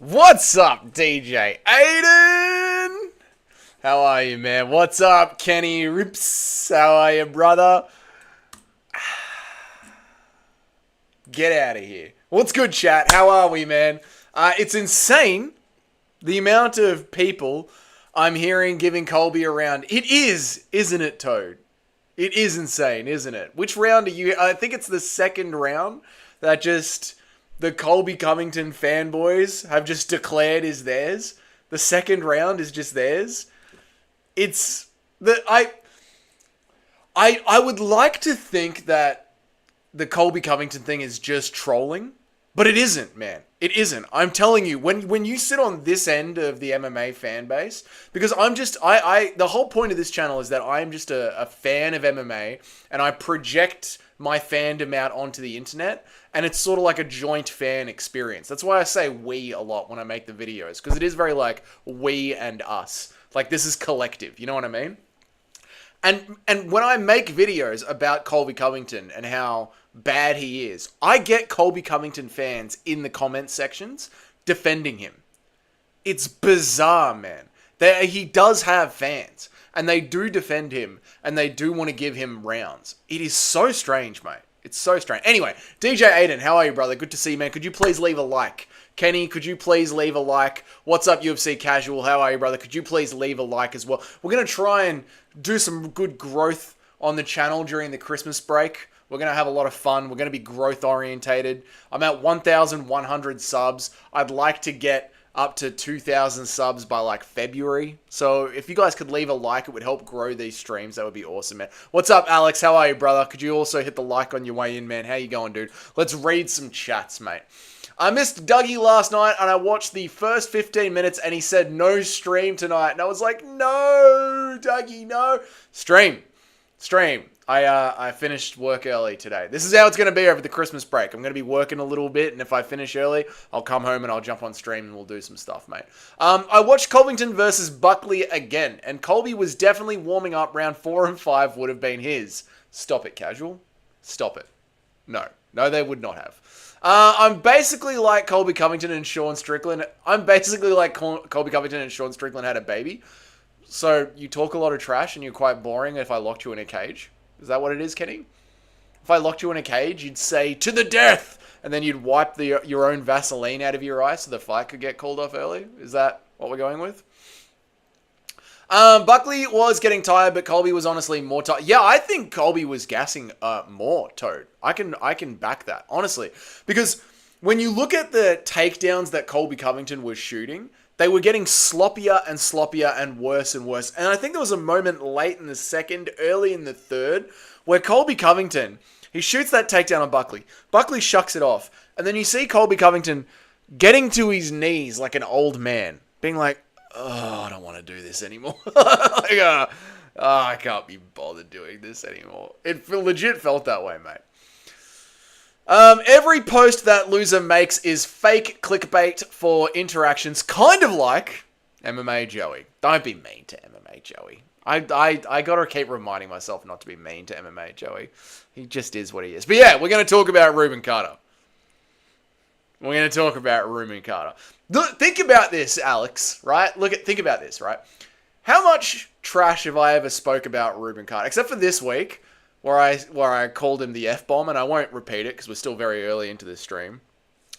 What's up, DJ Aiden? How are you, man? What's up, Kenny Rips? How are you, brother? Get out of here. What's good, chat? How are we, man? It's insane the amount of people I'm hearing giving Colby a round. It is, isn't it, Toad? It is insane, isn't it? Which round are you? I think it's the second round that just the Colby Covington fanboys have just declared is theirs. The second round is just theirs. It's the I would like to think that the Colby Covington thing is just trolling, but it isn't, man. It isn't. I'm telling you, when you sit on this end of the MMA fan base, because I'm just, the whole point of this channel is that I'm just a fan of MMA, and I project my fandom out onto the internet, and it's sort of like a joint fan experience. That's why I say we a lot when I make the videos, because it is very like we and us. Like, this is collective, you know what I mean? And when I make videos about Colby Covington and how bad he is, I get Colby Covington fans in the comment sections defending him. It's bizarre, man. He does have fans, and they do defend him, and they do want to give him rounds. It is so strange, mate. It's so strange. Anyway, DJ Aiden, how are you, brother? Good to see you, man. Could you please leave a like? Kenny, could you please leave a like? What's up, UFC Casual? How are you, brother? Could you please leave a like as well? We're going to try and do some good growth on the channel during the Christmas break. We're going to have a lot of fun. We're going to be growth orientated. I'm at 1,100 subs. I'd like to get up to 2,000 subs by like February. So if you guys could leave a like, it would help grow these streams. That would be awesome, man. What's up, Alex? How are you, brother? Could you also hit the like on your way in, man? How you going, dude? Let's read some chats, mate. I missed Dougie last night, and I watched the first 15 minutes, and he said no stream tonight. And I was like, no, Dougie, no. Stream. I finished work early today. This is how it's going to be over the Christmas break. I'm going to be working a little bit, and if I finish early, I'll come home and I'll jump on stream and we'll do some stuff, mate. I watched Covington versus Buckley again, and Colby was definitely warming up. Round 4 and 5 would have been his. Stop it, casual. Stop it. No, they would not have. I'm basically like Colby Covington and Sean Strickland. I'm basically like Colby Covington and Sean Strickland had a baby. So you talk a lot of trash and you're quite boring if I locked you in a cage. Is that what it is, Kenny? If I locked you in a cage, you'd say, to the death! And then you'd wipe your own Vaseline out of your eye so the fight could get called off early? Is that what we're going with? Buckley was getting tired, but Colby was honestly more tired. Yeah, I think Colby was gassing more, Toad. I can back that, honestly. Because when you look at the takedowns that Colby Covington was shooting, they were getting sloppier and sloppier and worse and worse. And I think there was a moment late in the second, early in the third, where Colby Covington, he shoots that takedown on Buckley. Buckley shucks it off. And then you see Colby Covington getting to his knees like an old man, being like, oh, I don't want to do this anymore. I can't be bothered doing this anymore. It legit felt that way, mate. Every post that loser makes is fake clickbait for interactions, kind of like MMA Joey. Don't be mean to MMA Joey. I gotta keep reminding myself not to be mean to MMA Joey. He just is what he is. But yeah, we're going to talk about Rueben Carter. Think about this, Alex, right? Think about this, right? How much trash have I ever spoke about Rueben Carter? Except for this week, where I called him the F-bomb, and I won't repeat it because we're still very early into this stream.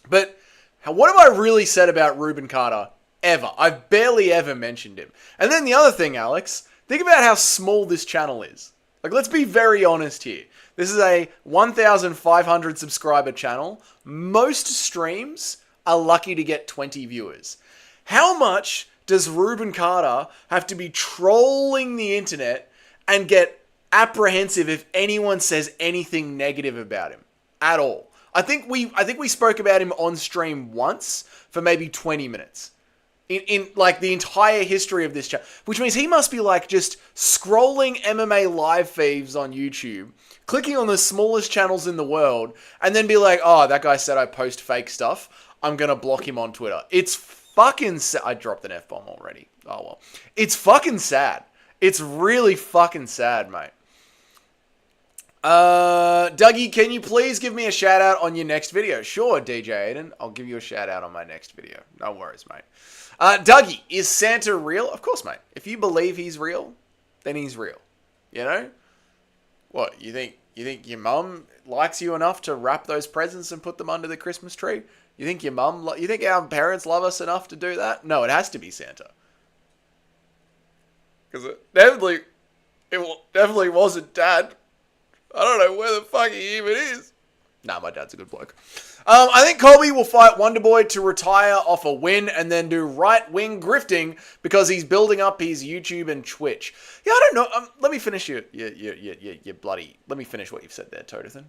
But what have I really said about Rueben Carter ever? I've barely ever mentioned him. And then the other thing, Alex, think about how small this channel is. Like, let's be very honest here. This is a 1,500 subscriber channel. Most streams are lucky to get 20 viewers. How much does Rueben Carter have to be trolling the internet and get apprehensive if anyone says anything negative about him at all? I think we spoke about him on stream once for maybe 20 minutes. In like the entire history of this channel, which means he must be like just scrolling MMA live feeds on YouTube, clicking on the smallest channels in the world, and then be like, oh, that guy said I post fake stuff. I'm going to block him on Twitter. It's fucking sad. I dropped an F-bomb already. Oh, well. It's fucking sad. It's really fucking sad, mate. Dougie, can you please give me a shout out on your next video? Sure, DJ Aiden. I'll give you a shout out on my next video. No worries, mate. Dougie, is Santa real? Of course, mate. If you believe he's real, then he's real. You know? What, you think your mum likes you enough to wrap those presents and put them under the Christmas tree? You think you think our parents love us enough to do that? No, it has to be Santa. Because it definitely wasn't Dad. I don't know where the fuck he even is. Nah, my dad's a good bloke. I think Colby will fight Wonderboy to retire off a win and then do right-wing grifting because he's building up his YouTube and Twitch. Yeah, I don't know. Let me finish your bloody... Let me finish what you've said there, Todathan.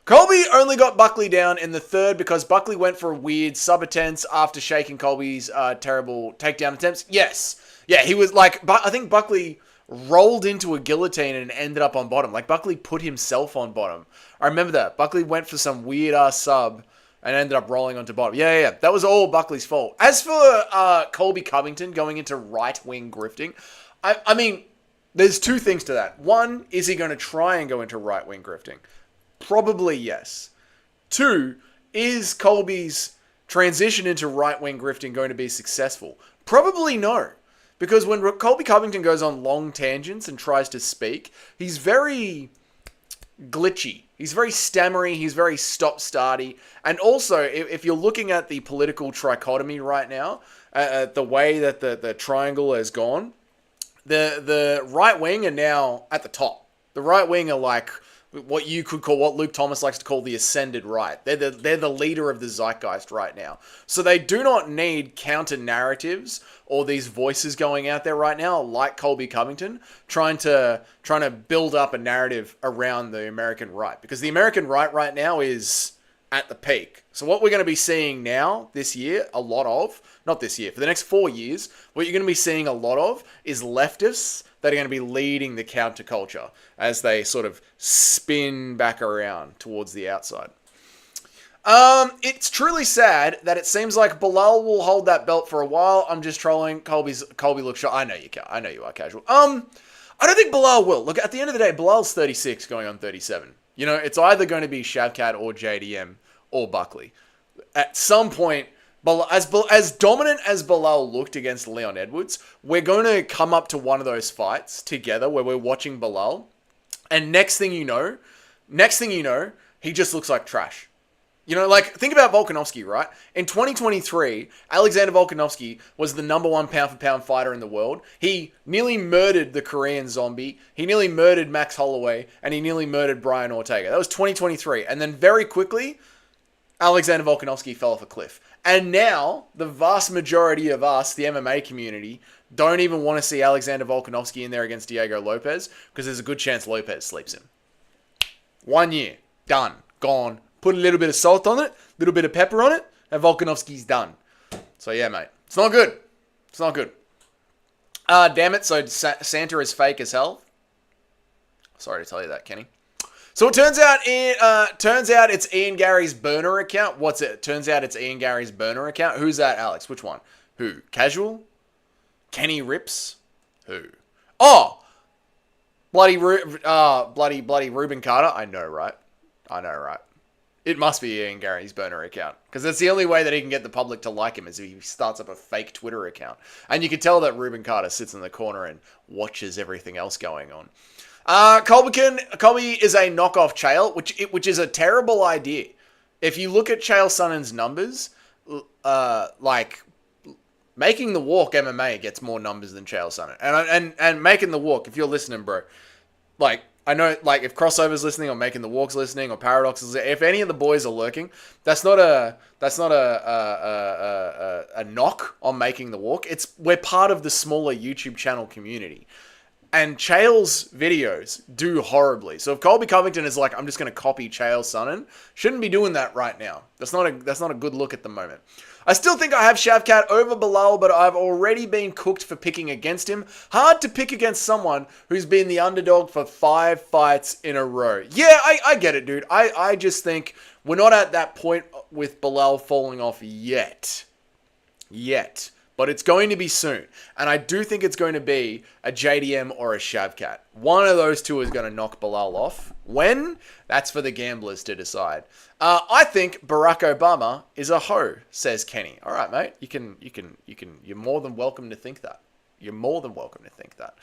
Colby only got Buckley down in the third because Buckley went for a weird sub-attempts after shaking Colby's terrible takedown attempts. Yes. Yeah, he was like... I think Buckley rolled into a guillotine and ended up on bottom. Like, Buckley put himself on bottom. I remember that. Buckley went for some weird-ass sub and ended up rolling onto bottom. Yeah. That was all Buckley's fault. As for Colby Covington going into right-wing grifting, I mean, there's two things to that. One, is he going to try and go into right-wing grifting? Probably yes. Two, is Colby's transition into right-wing grifting going to be successful? Probably no. Because when Colby Covington goes on long tangents and tries to speak, he's very glitchy. He's very stammery. He's very stop-starty. And also, if you're looking at the political trichotomy right now, the way that the triangle has gone, the right wing are now at the top. The right wing are like what you could call, what Luke Thomas likes to call the ascended right. They're the leader of the zeitgeist right now. So they do not need counter narratives or these voices going out there right now, like Colby Covington, trying to build up a narrative around the American right, because the American right now is at the peak. So what we're going to be seeing now this year, a lot of, not this year, for the next 4 years, what you're going to be seeing a lot of is leftists that are going to be leading the counterculture as they sort of spin back around towards the outside. It's truly sad that it seems like Bilal will hold that belt for a while. I'm just trolling. Colby looks shot. I know you are casual. I don't think Bilal will. Look, at the end of the day, Bilal's 36 going on 37. You know, it's either going to be Shavkat or JDM or Buckley. At some point, as dominant as Bilal looked against Leon Edwards, we're going to come up to one of those fights together where we're watching Bilal, and next thing you know, he just looks like trash. You know, like, think about Volkanovski, right? In 2023, Alexander Volkanovski was the #1 pound-for-pound fighter in the world. He nearly murdered the Korean Zombie. He nearly murdered Max Holloway. And he nearly murdered Brian Ortega. That was 2023. And then very quickly, Alexander Volkanovski fell off a cliff. And now, the vast majority of us, the MMA community, don't even want to see Alexander Volkanovski in there against Diego Lopez, because there's a good chance Lopez sleeps him. 1 year. Done. Gone. Put a little bit of salt on it, a little bit of pepper on it, and Volkanovski's done. So yeah, mate. It's not good. It's not good. Damn it, so Santa is fake as hell. Sorry to tell you that, Kenny. So it turns out it's Ian Gary's burner account. What's it? Turns out it's Ian Gary's burner account. Who's that, Alex? Which one? Who? Casual? Kenny Rips? Who? Oh! Bloody Rueben Carter? I know, right? It must be Ian Gary's burner account, because that's the only way that he can get the public to like him, is if he starts up a fake Twitter account. And you can tell that Rueben Carter sits in the corner and watches everything else going on. Colby is a knockoff Chael, which is a terrible idea. If you look at Chael Sonnen's numbers, like, Making the Walk MMA gets more numbers than Chael Sonnen. And Making the Walk, if you're listening, bro, like, I know, like, if Crossover's listening, or Making the Walk's listening, or Paradox is listening, if any of the boys are lurking, that's not a knock on Making the Walk. We're part of the smaller YouTube channel community. And Chael's videos do horribly. So if Colby Covington is like, I'm just going to copy Chael Sonnen, shouldn't be doing that right now. That's not a good look at the moment. I still think I have Shavkat over Bilal, but I've already been cooked for picking against him. Hard to pick against someone who's been the underdog for 5 fights in a row. Yeah, I get it, dude. I just think we're not at that point with Bilal falling off yet. but it's going to be soon. And I do think it's going to be a JDM or a Shavkat. One of those two is going to knock Bilal off. When? That's for the gamblers to decide. I think Barack Obama is a hoe, says Kenny. All right, mate. You're more than welcome to think that. You're more than welcome to think that.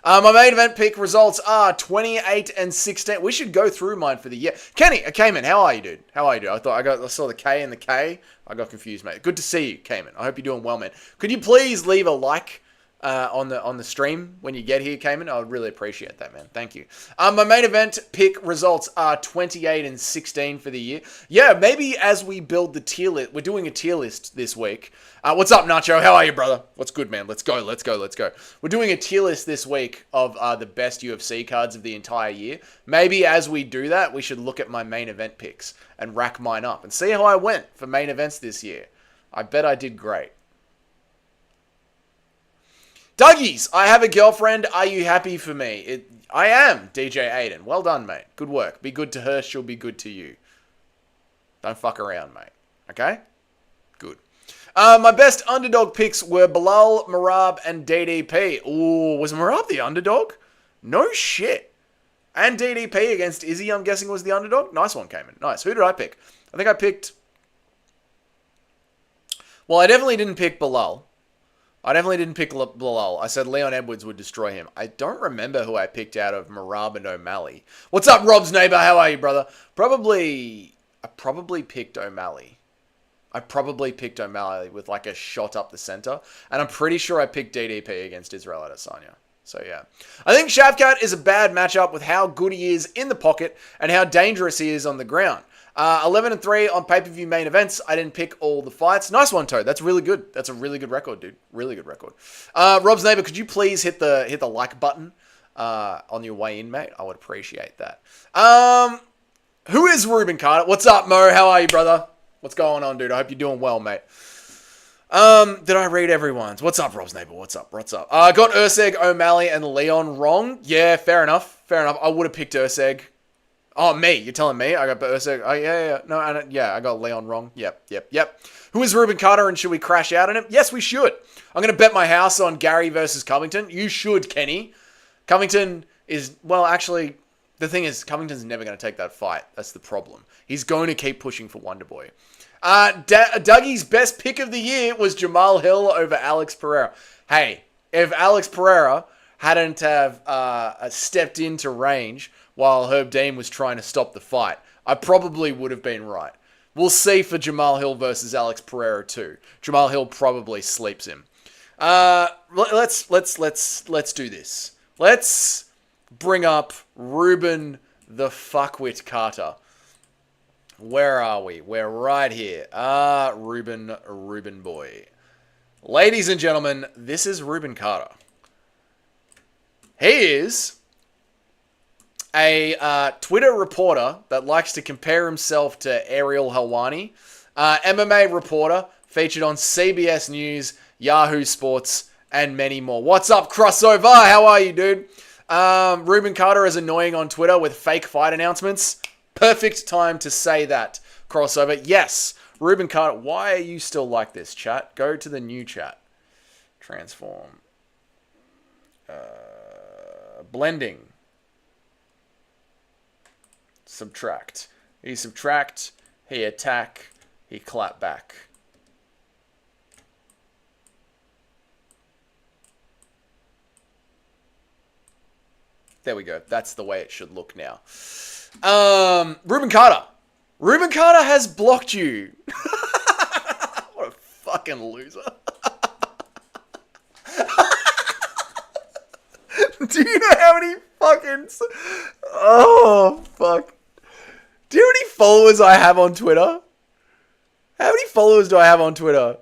My main event pick results are 28 and 16. We should go through mine for the year. Kenny, Cayman, how are you, dude? How are you, dude? I saw the K and the K. I got confused, mate. Good to see you, Cayman. I hope you're doing well, man. Could you please leave a like on the stream when you get here, Cayman? I would really appreciate that, man. Thank you. My main event pick results are 28 and 16 for the year. Yeah, maybe as we build the tier list, we're doing a tier list this week. What's up, Nacho? How are you, brother? What's good, man? Let's go. We're doing a tier list this week of the best UFC cards of the entire year. Maybe as we do that, we should look at my main event picks and rack mine up and see how I went for main events this year. I bet I did great. Dougie's, I have a girlfriend. Are you happy for me? I am, DJ Aiden. Well done, mate. Good work. Be good to her. She'll be good to you. Don't fuck around, mate. Okay? Good. My best underdog picks were Bilal, Merab, and DDP. Ooh, was Merab the underdog? No shit. And DDP against Izzy, I'm guessing, was the underdog? Nice one, Cayman. Nice. Who did I pick? I think I picked... Well, I definitely didn't pick Bilal. I said Leon Edwards would destroy him. I don't remember who I picked out of Merab and O'Malley. What's up, Rob's neighbor? How are you, brother? I probably picked O'Malley. With like a shot up the center. And I'm pretty sure I picked DDP against Israel Adesanya. So yeah. I think Shavkat is a bad matchup with how good he is in the pocket and how dangerous he is on the ground. 11 and 3 on pay-per-view main events. I didn't pick all the fights. Nice one, Toad. That's really good. That's a really good record, dude. Really good record. Rob's neighbor, could you please hit the like button on your way in, mate? I would appreciate that. Who is Rueben Carter? What's up, Mo? How are you, brother? What's going on, dude? I hope you're doing well, mate. Did I read everyone's? What's up, Rob's neighbor? What's up? I got Urseg, O'Malley, and Leon wrong. Yeah, fair enough. I would have picked Urseg. Oh, me. You're telling me? I got Urseg. Oh, yeah. No, I got Leon wrong. Yep. Who is Rueben Carter, and should we crash out on him? Yes, we should. I'm going to bet my house on Gary versus Covington. You should, Kenny. Covington is, well, actually, the thing is, Covington's never going to take that fight. That's the problem. He's going to keep pushing for Wonderboy. Dougie's best pick of the year was Jamal Hill over Alex Pereira. Hey, if Alex Pereira hadn't have stepped into range while Herb Dean was trying to stop the fight, I probably would have been right. We'll see for Jamal Hill versus Alex Pereira too. Jamal Hill probably sleeps him. Let's do this. Let's bring up Rueben the fuckwit Carter. Where are we? We're right here. Rueben boy. Ladies and gentlemen, this is Rueben Carter. He is a Twitter reporter that likes to compare himself to Ariel Helwani. MMA reporter, featured on CBS News, Yahoo Sports, and many more. What's up, Crossover? How are you, dude? Rueben Carter is annoying on Twitter with fake fight announcements. Perfect time to say that, Crossover. Yes, Rueben Carter. Why are you still like this, chat? Go to the new chat. Transform. Blending. Subtract. He subtract. He attack. He clap back. There we go. That's the way it should look now. Rueben Carter. Rueben Carter has blocked you. What a fucking loser. Do you know how many fucking... Oh, fuck. Do you know how many followers I have on Twitter? How many followers do I have on Twitter?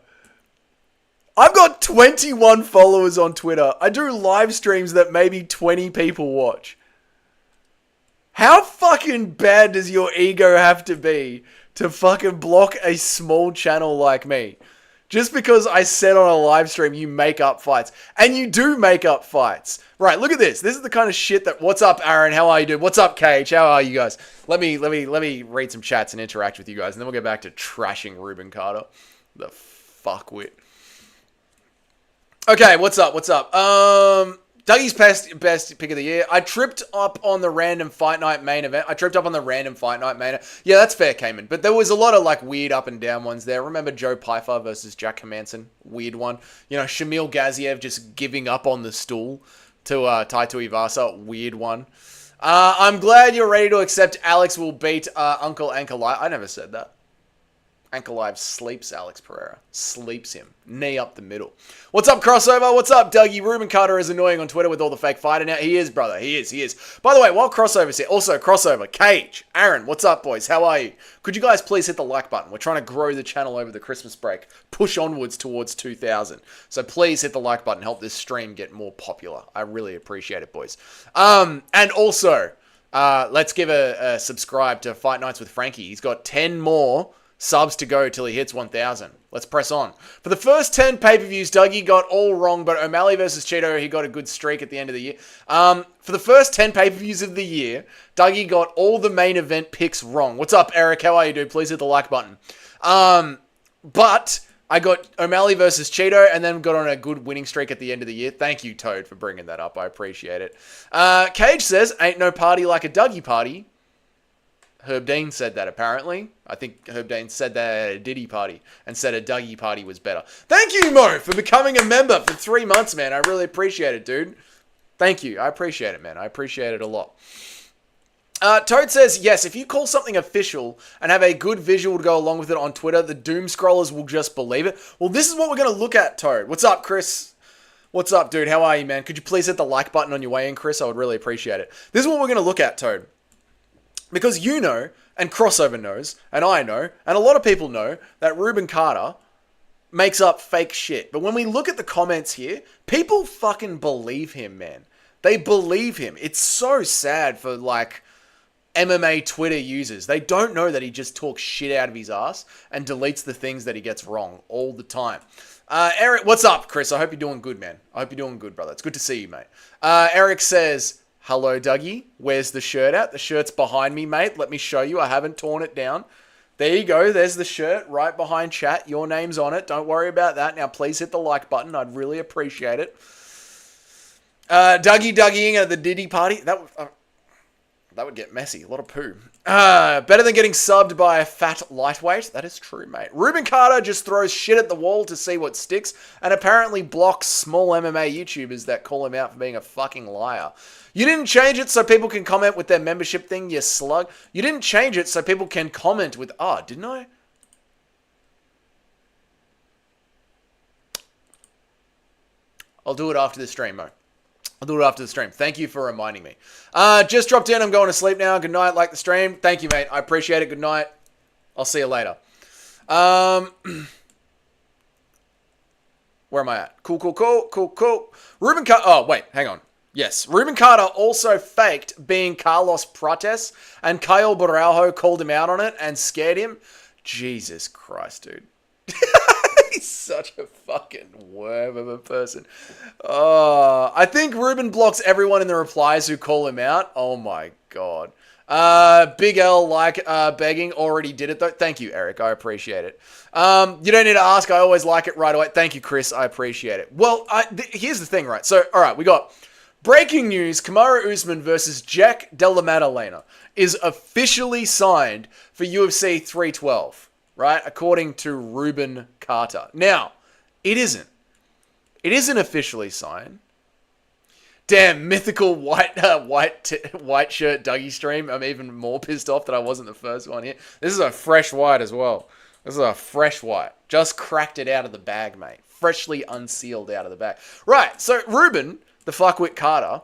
I've got 21 followers on Twitter. I do live streams that maybe 20 people watch. How fucking bad does your ego have to be to fucking block a small channel like me? Just because I said on a live stream you make up fights. And you do make up fights. Right, look at this. This is the kind of shit that... What's up, Aaron? How are you, dude? What's up, Cage? How are you guys? Let me read some chats and interact with you guys. And then we'll get back to trashing Rueben Carter. The fuckwit. Okay, what's up? What's up? Dougie's best pick of the year. I tripped up on the random fight night main event. Yeah, that's fair, Cayman. But there was a lot of like weird up and down ones there. Remember Joe Pyfer versus Jack Hermanson? Weird one. You know, Shamil Gaziev just giving up on the stool to Taito Ivasa. Weird one. I'm glad you're ready to accept Alex will beat Uncle Ankalaev. I never said that. Ankalaev sleeps Alex Pereira. Sleeps him. Knee up the middle. What's up, Crossover? What's up, Dougie? Rueben Carter is annoying on Twitter with all the fake fighter now. He is, brother. He is. By the way, while Crossover's here, also Crossover, Cage, Aaron, what's up, boys? How are you? Could you guys please hit the like button? We're trying to grow the channel over the Christmas break. Push onwards towards 2,000. So please hit the like button. Help this stream get more popular. I really appreciate it, boys. And also, let's give a subscribe to Fight Nights with Frankie. He's got 10 more subs to go till he hits 1,000. Let's press on. For the first 10 pay-per-views, Dougie got all wrong, but O'Malley versus Cheeto, he got a good streak at the end of the year. For the first 10 pay-per-views of the year, Dougie got all the main event picks wrong. What's up, Eric? How are you, dude? Please hit the like button. But I got O'Malley versus Cheeto and then got on a good winning streak at the end of the year. Thank you, Toad, for bringing that up. I appreciate it. Cage says, ain't no party like a Dougie party. Herb Dean said that, apparently. I think Herb Dean said that at a Diddy party and said a Dougie party was better. Thank you, Mo, for becoming a member for 3 months, man. I really appreciate it, dude. Thank you. I appreciate it, man. I appreciate it a lot. Toad says, yes, if you call something official and have a good visual to go along with it on Twitter, the doom scrollers will just believe it. Well, this is what we're going to look at, Toad. What's up, Chris? What's up, dude? How are you, man? Could you please hit the like button on your way in, Chris? I would really appreciate it. This is what we're going to look at, Toad. Because you know, and Crossover knows, and I know, and a lot of people know, that Rueben Carter makes up fake shit. But when we look at the comments here, people fucking believe him, man. They believe him. It's so sad for, like, MMA Twitter users. They don't know that he just talks shit out of his ass and deletes the things that he gets wrong all the time. Eric, what's up, Chris? I hope you're doing good, man. I hope you're doing good, brother. It's good to see you, mate. Eric says, hello, Dougie. Where's the shirt at? The shirt's behind me, mate. Let me show you. I haven't torn it down. There you go. There's the shirt right behind chat. Your name's on it. Don't worry about that. Now, please hit the like button. I'd really appreciate it. Dougieing at the Diddy party. That would get messy. A lot of poo. Better than getting subbed by a fat lightweight. That is true, mate. Rueben Carter just throws shit at the wall to see what sticks and apparently blocks small MMA YouTubers that call him out for being a fucking liar. You didn't change it so people can comment with their membership thing, you slug. You didn't change it so people can comment with... Oh, didn't I? I'll do it after the stream, Mo. I'll do it after the stream. Thank you for reminding me. Just dropped in. I'm going to sleep now. Good night. Like the stream. Thank you, mate. I appreciate it. Good night. I'll see you later. Where am I at? Cool. Rueben Carter. Oh, wait. Hang on. Yes. Rueben Carter also faked being Carlos Prates, and Kyle Baraujo called him out on it and scared him. Jesus Christ, dude. He's such a fucking worm of a person. Oh, I think Ruben blocks everyone in the replies who call him out. Oh my God. Big L begging. Already did it though. Thank you, Eric. I appreciate it. You don't need to ask. I always like it right away. Thank you, Chris. I appreciate it. Well, here's the thing, right? So, all right, we got breaking news. Kamaru Usman versus Jack Della Maddalena is officially signed for UFC 312. Right? According to Rueben Carter. Now, it isn't. It isn't officially signed. Damn, mythical white shirt Dougie stream. I'm even more pissed off that I wasn't the first one here. This is a fresh white as well. This is a fresh white. Just cracked it out of the bag, mate. Freshly unsealed out of the bag. Right, so Rueben, the fuckwit Carter,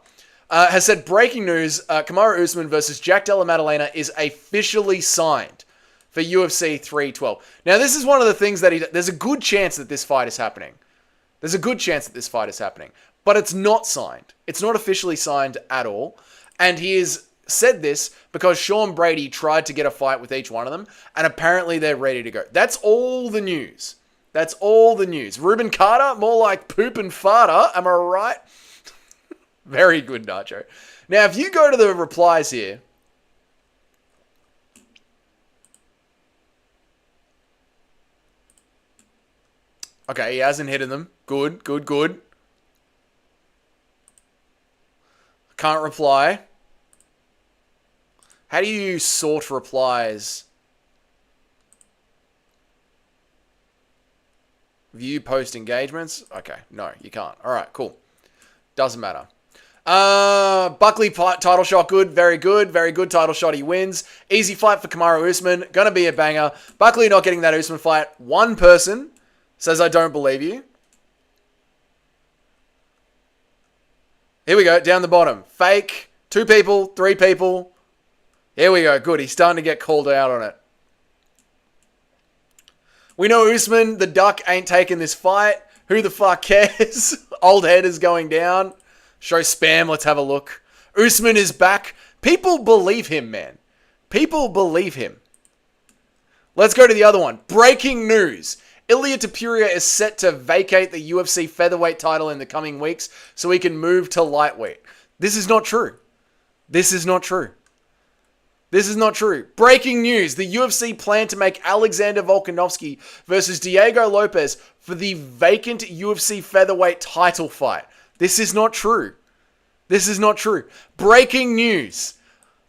has said, breaking news, Kamaru Usman versus Jack Della Maddalena is officially signed for UFC 312. Now, this is one of the things that there's a good chance that this fight is happening. There's a good chance that this fight is happening. But it's not signed. It's not officially signed at all. And he has said this because Sean Brady tried to get a fight with each one of them, and apparently they're ready to go. That's all the news. That's all the news. Rueben Carter, more like poop and farter. Am I right? Very good, Nacho. Now, if you go to the replies here, okay, he hasn't hit them. Good. Can't reply. How do you sort replies? View post engagements? Okay, no, you can't. All right, cool. Doesn't matter. Buckley title shot, good, very good title shot. He wins. Easy fight for Kamaru Usman. Gonna be a banger. Buckley not getting that Usman fight. One person says I don't believe you. Here we go, down the bottom. Fake. 2 people, 3 people. Here we go, good. He's starting to get called out on it. We know Usman, the duck, ain't taking this fight. Who the fuck cares? Old head is going down. Show spam, let's have a look. Usman is back. People believe him, man. People believe him. Let's go to the other one. Breaking news. Ilia Topuria is set to vacate the UFC featherweight title in the coming weeks so he can move to lightweight. This is not true. This is not true. This is not true. Breaking news. The UFC plan to make Alexander Volkanovski versus Diego Lopez for the vacant UFC featherweight title fight. This is not true. This is not true. Breaking news.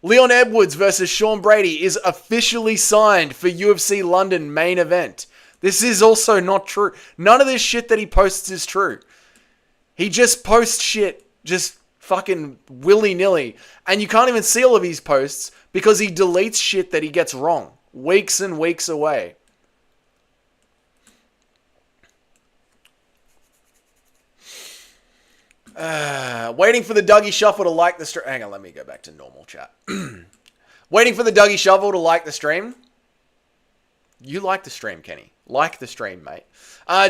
Leon Edwards versus Sean Brady is officially signed for UFC London main event. This is also not true. None of this shit that he posts is true. He just posts shit just fucking willy-nilly. And you can't even see all of his posts because he deletes shit that he gets wrong. Weeks and weeks away. Waiting for the Dougie Shuffle to like the stream. Hang on, let me go back to normal chat. Waiting for the Dougie Shuffle to like the stream. You like the stream, Kenny. Like the stream, mate.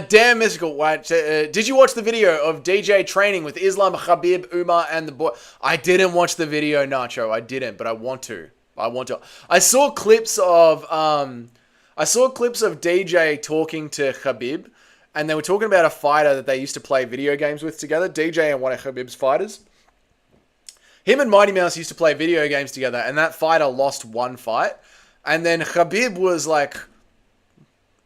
Damn Mystical. Did you watch the video of DJ training with Islam, Khabib, Umar, and the boy? I didn't watch the video, Nacho. I didn't, but I want to. I saw clips of DJ talking to Khabib, and they were talking about a fighter that they used to play video games with together. DJ and one of Khabib's fighters. Him and Mighty Mouse used to play video games together, and that fighter lost one fight. And then Khabib was like,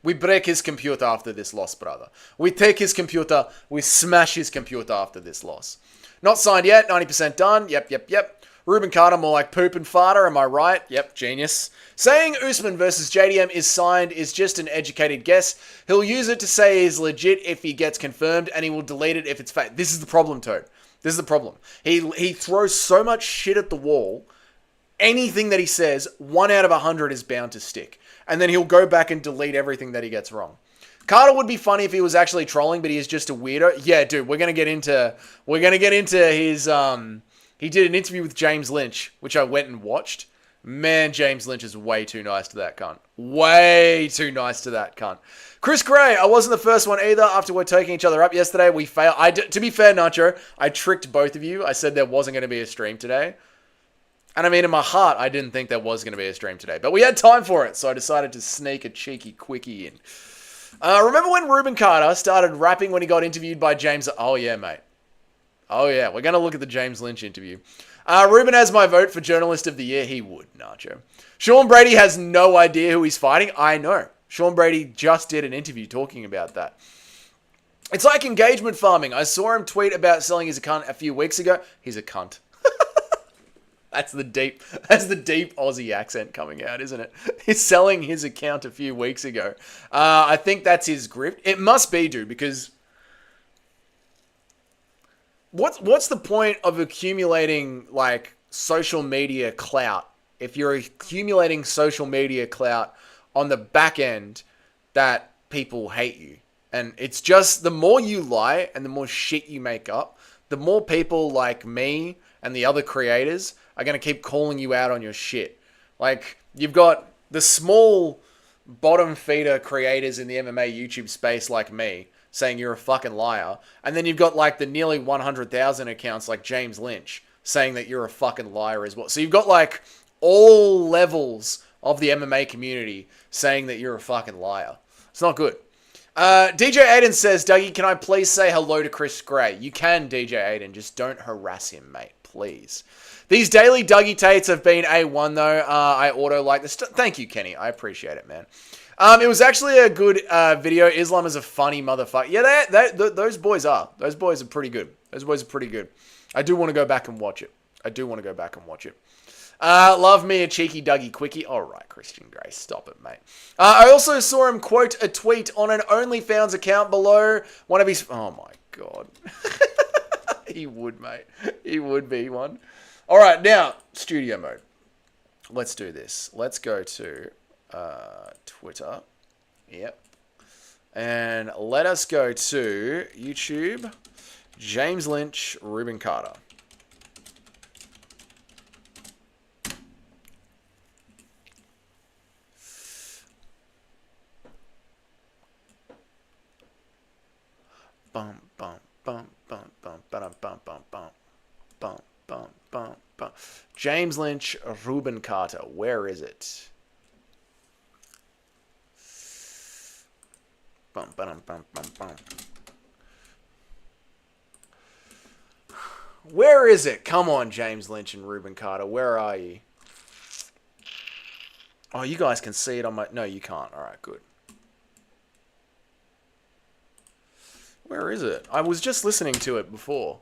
we break his computer after this loss, brother. We take his computer, we smash his computer after this loss. Not signed yet, 90% done. Yep. Rueben Carter, more like poop and farter, am I right? Yep, genius. Saying Usman versus JDM is signed is just an educated guess. He'll use it to say he's legit if he gets confirmed, and he will delete it if it's fake. This is the problem, Toad. This is the problem. He throws so much shit at the wall. Anything that he says, 1 out of 100 is bound to stick. And then he'll go back and delete everything that he gets wrong. Carter would be funny if he was actually trolling, but he is just a weirdo. Yeah, dude, we're gonna get into his he did an interview with James Lynch, which I went and watched. Man, James Lynch is way too nice to that cunt. Way too nice to that cunt. Chris Gray, I wasn't the first one either. After we're taking each other up yesterday, we failed. To be fair, Nacho, I tricked both of you. I said there wasn't going to be a stream today. And I mean, in my heart, I didn't think there was going to be a stream today. But we had time for it, so I decided to sneak a cheeky quickie in. Remember when Rueben Carter started rapping when he got interviewed by James... Oh, yeah, mate. Oh, yeah. We're going to look at the James Lynch interview. Ruben has my vote for Journalist of the Year. He would, Nacho. Sean Brady has no idea who he's fighting. I know. Sean Brady just did an interview talking about that. It's like engagement farming. I saw him tweet about selling his account a few weeks ago. He's a cunt. That's the deep Aussie accent coming out, isn't it? He's selling his account a few weeks ago. I think that's his grip. It must be, dude, because what's the point of accumulating like social media clout if you're accumulating social media clout on the back end that people hate you? And it's just the more you lie and the more shit you make up, the more people like me and the other creators are going to keep calling you out on your shit. Like, you've got the small bottom feeder creators in the MMA YouTube space like me saying you're a fucking liar. And then you've got like the nearly 100,000 accounts like James Lynch saying that you're a fucking liar as well. So you've got like all levels of the MMA community saying that you're a fucking liar. It's not good. DJ Aiden says, Dougie, can I please say hello to Chris Gray? You can, DJ Aiden. Just don't harass him, mate. Please. These daily Dougie Tates have been A1, though. I auto-like this. Thank you, Kenny. I appreciate it, man. It was actually a good video. Islam is a funny motherfucker. Yeah, those boys are. Those boys are pretty good. I do want to go back and watch it. I do want to go back and watch it. Love me a cheeky Dougie quickie. All right, Christian Grey, stop it, mate. I also saw him quote a tweet on an OnlyFans account below one of his... Oh, my God. He would, mate. He would be one. All right, now, studio mode. Let's do this. Let's go to Twitter. Yep. And let us go to YouTube. James Lynch, Rueben Carter. Bum bum bum bum bum bum bum bum bum bum bum bum bum. James Lynch, Rueben Carter. Where is it? Bum bum bum bum bum. Where is it? Come on, James Lynch and Rueben Carter. Where are you? Oh, you guys can see it on my... No, you can't. All right, good. Where is it? I was just listening to it before.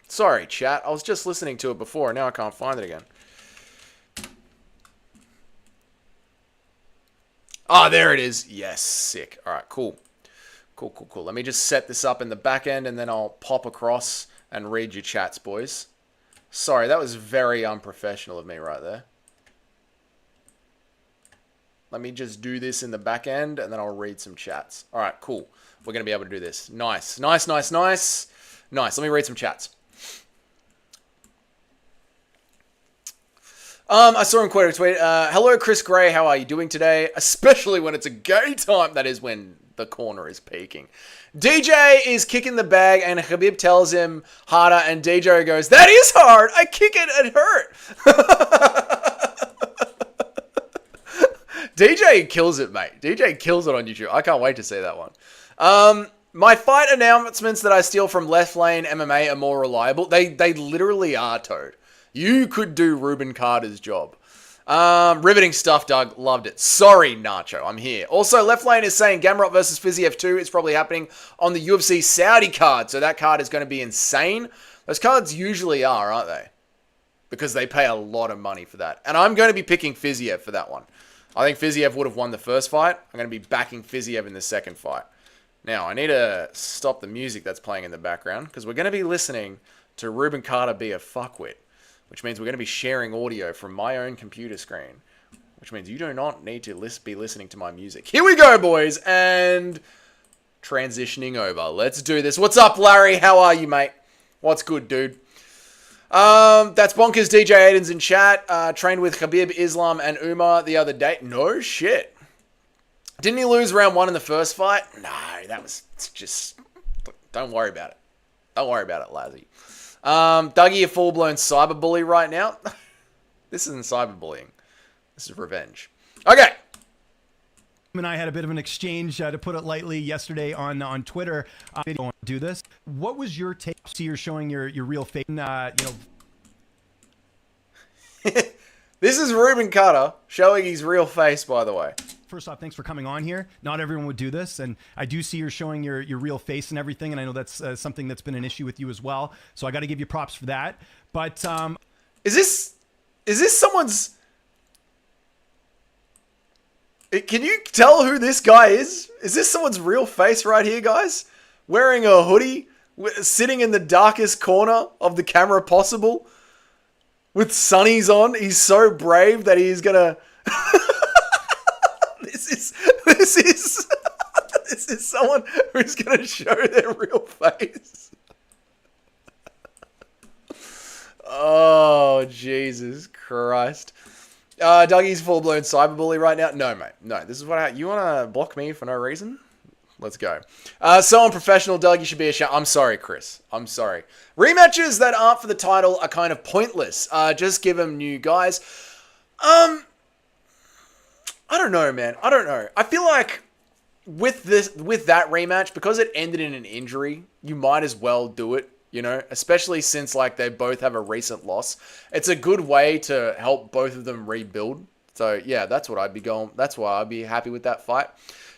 Sorry, chat. I was just listening to it before. Now I can't find it again. Ah, there it is. Yes, sick. All right, cool. Cool, cool, cool. Let me just set this up in the back end, and then I'll pop across and read your chats, boys. Sorry, that was very unprofessional of me right there. Let me just do this in the back end, and then I'll read some chats. All right, cool. We're going to be able to do this. Nice, nice, nice, nice. Nice. Let me read some chats. I saw him quote a tweet. Hello, Chris Gray. How are you doing today? Especially when it's a gay time. That is when the corner is peaking. DJ is kicking the bag, and Khabib tells him harder, and DJ goes, "That is hard. I kick it and hurt." DJ kills it, mate. DJ kills it on YouTube. I can't wait to see that one. My fight announcements that I steal from Left Lane MMA are more reliable. They literally are, Toad. You could do Rueben Carter's job. Riveting stuff, Doug. Loved it. Sorry, Nacho. I'm here. Also, Left Lane is saying Gamrot versus Fiziev 2 is probably happening on the UFC Saudi card. So that card is going to be insane. Those cards usually are, aren't they? Because they pay a lot of money for that. And I'm going to be picking Fiziev for that one. I think Fiziev would have won the first fight. I'm going to be backing Fiziev in the second fight. Now, I need to stop the music that's playing in the background because we're going to be listening to Rueben Carter be a fuckwit, which means we're going to be sharing audio from my own computer screen, which means you do not need to be listening to my music. Here we go, boys, and transitioning over. Let's do this. What's up, Larry? How are you, mate? What's good, dude? That's bonkers. DJ Aiden's in chat. Trained with Khabib, Islam, and Umar the other day. No shit. Didn't he lose round 1 in the first fight? No, that was just... Don't worry about it. Don't worry about it, Lazzy. Dougie, a full-blown cyberbully right now. This isn't cyberbullying. This is revenge. Okay. And I had a bit of an exchange, to put it lightly, yesterday on Twitter. Don't do this. What was your take? See, you're showing your real face. This is Rueben Carter showing his real face, by the way. First off, thanks for coming on here. Not everyone would do this, and I do see you're showing your real face and everything, and I know that's something that's been an issue with you as well. So I got to give you props for that. But is this someone's? Can you tell who this guy is? Is this someone's real face right here, guys? Wearing a hoodie, sitting in the darkest corner of the camera possible, with sunnies on. He's so brave that he's gonna. This is someone who's gonna show their real face. Oh, Jesus Christ. Dougie's full-blown cyberbully right now. No, mate. No, this is what you want to block me for no reason? Let's go. So unprofessional, Doug. You should be ashamed. I'm sorry, Chris. I'm sorry. Rematches that aren't for the title are kind of pointless. Just give them new guys. I don't know, man. I don't know. I feel like with that rematch, because it ended in an injury, you might as well do it. You know, especially since like they both have a recent loss. It's a good way to help both of them rebuild So yeah, that's what I'd be going. That's why I'd be happy with that fight.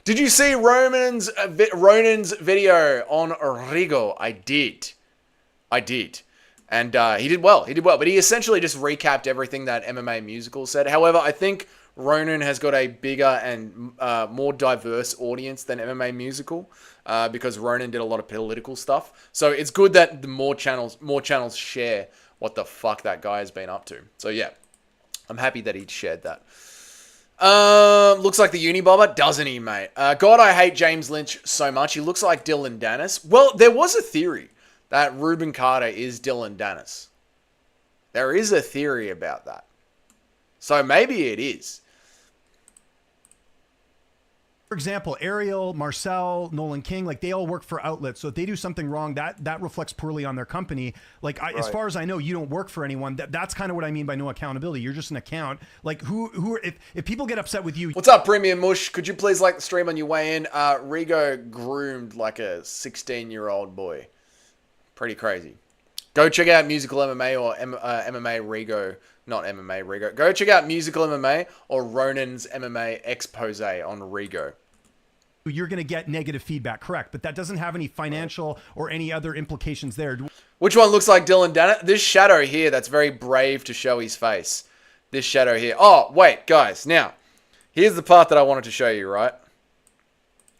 Did you see Ronan's video on Rigo? I did. And he did well. But he essentially just recapped everything that MMA Musical said. However, I think Ronan has got a bigger and more diverse audience than MMA Musical because Ronan did a lot of political stuff. So it's good that the more channels share what the fuck that guy has been up to. So yeah, I'm happy that he shared that. Looks like the Unibomber, doesn't he, mate? God, I hate James Lynch so much. He looks like Dylan Dennis. Well, there was a theory that Rueben Carter is Dylan Dennis. There is a theory about that. So maybe it is. For example, Ariel, Marcel, Nolan King, like they all work for outlets. So if they do something wrong, that reflects poorly on their company. Like as far as I know, you don't work for anyone. That's kind of what I mean by no accountability. You're just an account. Like if people get upset with you. What's up, Premium Mush? Could you please like the stream on your way in? Rigo groomed like a 16-year-old boy. Pretty crazy. Go check out Musical MMA or MMA Rigo. Not MMA Rigo. Go check out Musical MMA or Ronan's MMA expose on Rigo. You're going to get negative feedback, correct? But that doesn't have any financial or any other implications there. Which one looks like Dylan Dennis? This shadow here that's very brave to show his face. This shadow here. Oh, wait, guys. Now, here's the part that I wanted to show you, right?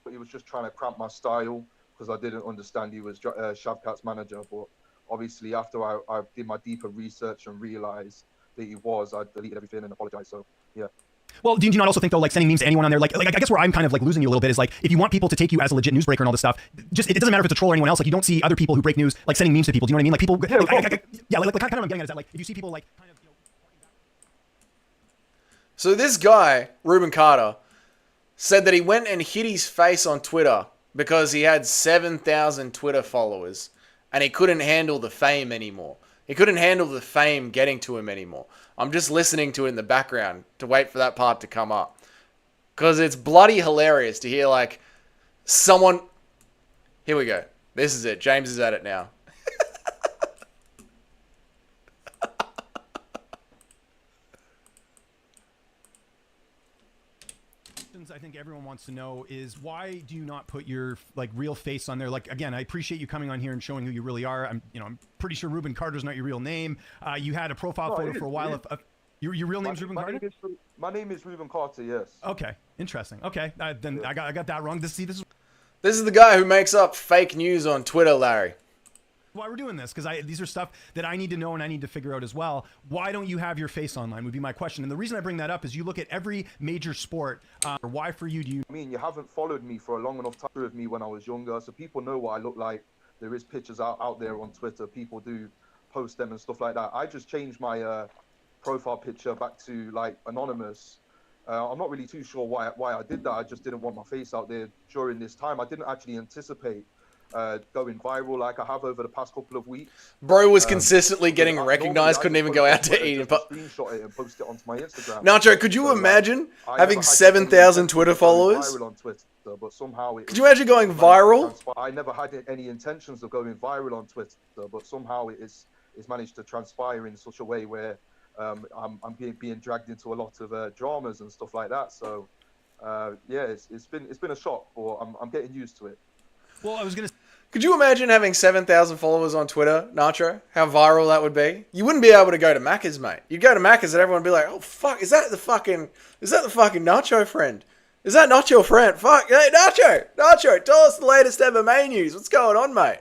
He was just trying to cramp my style because I didn't understand he was Shavkat's manager. But obviously, after I did my deeper research and realized that he was, I deleted everything and apologized. So, yeah. Well, do you not also think though, like sending memes to anyone on there, like I guess where I'm kind of like losing you a little bit is like if you want people to take you as a legit newsbreaker and all this stuff, just it doesn't matter if it's a troll or anyone else. Like you don't see other people who break news like sending memes to people. Do you know what I mean? Like people, kind of what I'm getting at is that like if you see people like kind of. So this guy, Rueben Carter, said that he went and hid his face on Twitter because he had 7,000 Twitter followers and he couldn't handle the fame anymore. He couldn't handle the fame getting to him anymore. I'm just listening to it in the background to wait for that part to come up. Because it's bloody hilarious to hear, like, someone... Here we go. This is it. James is at it now. I think everyone wants to know is why do you not put your like real face on there? Like again, I appreciate you coming on here and showing who you really are. I'm pretty sure Rueben Carter's not your real name. You had a profile photo for a while. Your real name's Rueben Carter? My name is Rueben Carter. Yes. Okay, interesting. Okay, then I got that wrong. This is the guy who makes up fake news on Twitter, Larry. Why we're doing this, because these are stuff that I need to know and I need to figure out as well. Why don't you have your face online would be my question. And the reason I bring that up is you look at every major sport. Why for you do you... I mean, you haven't followed me for a long enough time with me when I was younger, so people know what I look like. There is pictures out there on Twitter. People do post them and stuff like that. I just changed my profile picture back to like anonymous. I'm not really too sure why I did that. I just didn't want my face out there during this time. I didn't actually anticipate going viral like I have over the past couple of weeks. Bro was consistently getting recognized, couldn't even go out to eat. Screenshot it and post it onto my Instagram. Nacho, could you imagine having 7,000 Twitter followers? On Twitter, but somehow could you imagine going viral? I never had any intentions of going viral on Twitter, but somehow it's managed to transpire in such a way where I'm being dragged into a lot of dramas and stuff like that. So yeah, it's been a shock, but I'm getting used to it. Well, I was gonna. Could you imagine having 7,000 followers on Twitter, Nacho? How viral that would be? You wouldn't be able to go to Macca's, mate. You'd go to Macca's and everyone would be like, "Oh fuck, is that the fucking Nacho friend? Is that not your friend? Fuck, hey Nacho, tell us the latest MMA news. What's going on, mate?"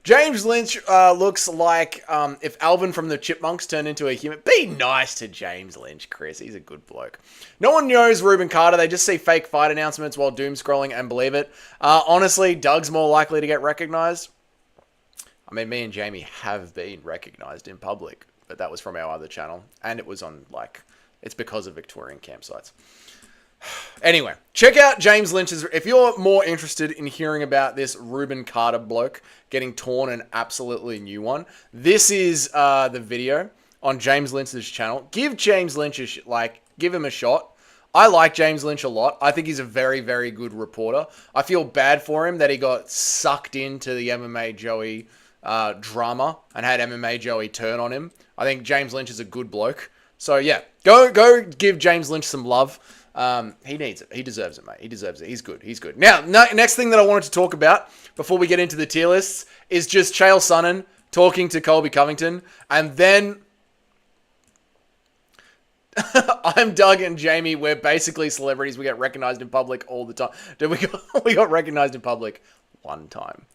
James Lynch looks like if Alvin from the Chipmunks turned into a human. Be nice to James Lynch, Chris. He's a good bloke. No one knows Rueben Carter. They just see fake fight announcements while doom scrolling and believe it. Honestly, Doug's more likely to get recognized. I mean, me and Jamie have been recognized in public, but that was from our other channel. And it was on, like, it's because of Victorian campsites. Anyway, check out James Lynch's... If you're more interested in hearing about this Rueben Carter bloke getting torn an absolutely new one, this is the video on James Lynch's channel. Give James Lynch give him a shot. I like James Lynch a lot. I think he's a very, very good reporter. I feel bad for him that he got sucked into the MMA Joey drama and had MMA Joey turn on him. I think James Lynch is a good bloke. So yeah, go give James Lynch some love. He needs it. He deserves it, mate. He deserves it. He's good. He's good. Now, next thing that I wanted to talk about before we get into the tier lists is just Chael Sonnen talking to Colby Covington, and then I'm Doug and Jamie. We're basically celebrities. We get recognized in public all the time. Dude, we got recognized in public one time.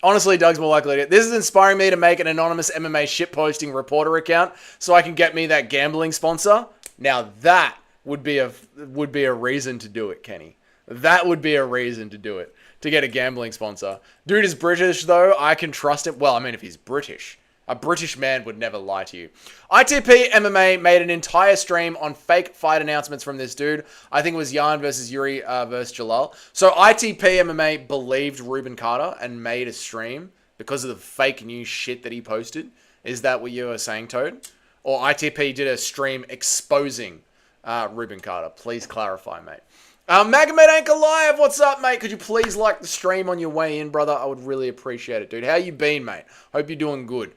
Honestly, Doug's more likely to. This is inspiring me to make an anonymous MMA shitposting reporter account so I can get me that gambling sponsor. Now that would be a reason to do it, Kenny. That would be a reason to do it, to get a gambling sponsor. Dude is British though. I can trust him. Well, I mean, if he's British. A British man would never lie to you. ITP MMA made an entire stream on fake fight announcements from this dude. I think it was Jan versus Yuri versus Jalal. So ITP MMA believed Rueben Carter and made a stream because of the fake news shit that he posted. Is that what you were saying, Toad? Or ITP did a stream exposing Rueben Carter? Please clarify, mate. Magomed Anchor Live, what's up, mate? Could you please like the stream on your way in, brother? I would really appreciate it, dude. How you been, mate? Hope you're doing good.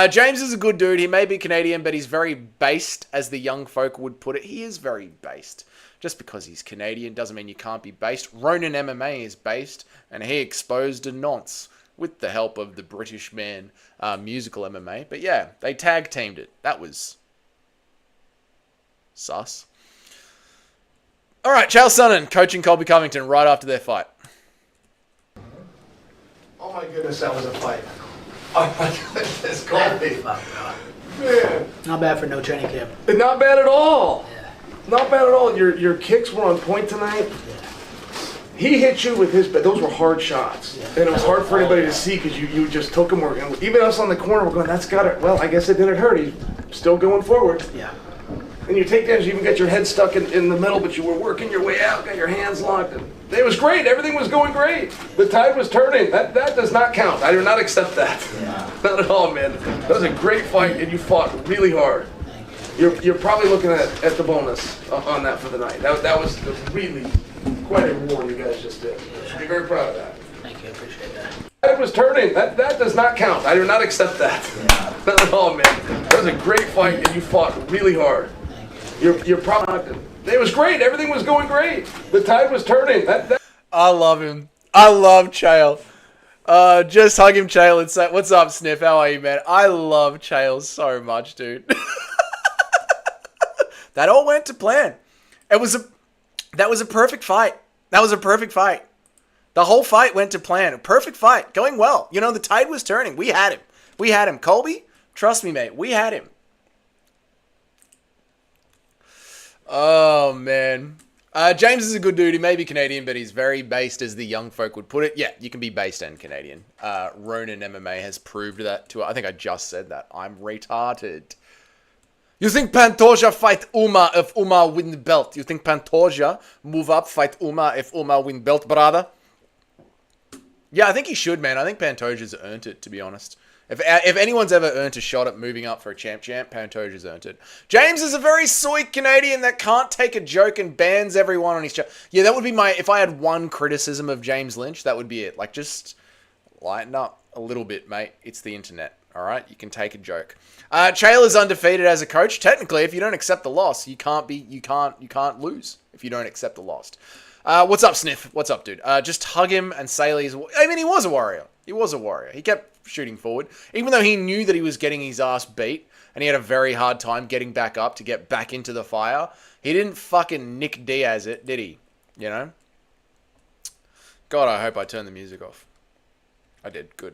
James is a good dude. He may be Canadian, but he's very based, as the young folk would put it. He is very based. Just because he's Canadian doesn't mean you can't be based. Ronin MMA is based, and he exposed a nonce with the help of the British man, musical MMA. But yeah, they tag teamed it. That was sus. All right, Chael Sonnen coaching Colby Covington right after their fight. Oh my goodness, that was a fight. Oh my goodness, Colby. Man. Not bad for no training camp. Not bad at all. Yeah. Not bad at all. Your kicks were on point tonight. Yeah. He hit you with his, those were hard shots. Yeah. And it was hard for anybody to see because you just took them. Even us on the corner were going, that's got it. Well, I guess it didn't hurt. He's still going forward. Yeah. And your takedowns, you even got your head stuck in the middle, but you were working your way out, got your hands locked. And it was great. Everything was going great. The tide was turning. That does not count. I do not accept that. Yeah. Not at all, man. That was a great fight, and you fought really hard. You're probably looking at the bonus on that for the night. That was really quite a war you guys just did. You should be very proud of that. Thank you. I appreciate that. It was turning. That does not count. I do not accept that. Yeah. Not at all, man. That was a great fight, and you fought really hard. You're probably. It was great. Everything was going great. The tide was turning. I love him. I love Chael. Just hug him, Chael, and say, "What's up, Sniff? How are you, man?" I love Chael so much, dude. That all went to plan. That was a perfect fight. That was a perfect fight. The whole fight went to plan. A perfect fight. Going well. You know, the tide was turning. We had him. We had him. Colby, trust me, mate. We had him. Oh, man. James is a good dude. He may be Canadian, but he's very based, as the young folk would put it. Yeah, you can be based and Canadian. Ronin MMA has proved that to. I think I just said that. I'm retarded. You think Pantoja fight Uma if Uma win the belt? You think Pantoja move up, fight Uma if Uma win belt, brother? Yeah, I think he should, man. I think Pantoja's earned it, to be honest. If anyone's ever earned a shot at moving up for a champ, Pantoja's earned it. James is a very soy Canadian that can't take a joke and bans everyone on his show. Yeah, that would be my... If I had one criticism of James Lynch, that would be it. Like, just lighten up a little bit, mate. It's the internet, all right? You can take a joke. Chael is undefeated as a coach. Technically, if you don't accept the loss, you can't lose if you don't accept the loss. What's up, Sniff? What's up, dude? Just hug him and say he's... I mean, he was a warrior. He was a warrior. He kept shooting forward. Even though he knew that he was getting his ass beat, and he had a very hard time getting back up to get back into the fire, he didn't fucking Nick Diaz it, did he? You know? God, I hope I turned the music off. I did. Good.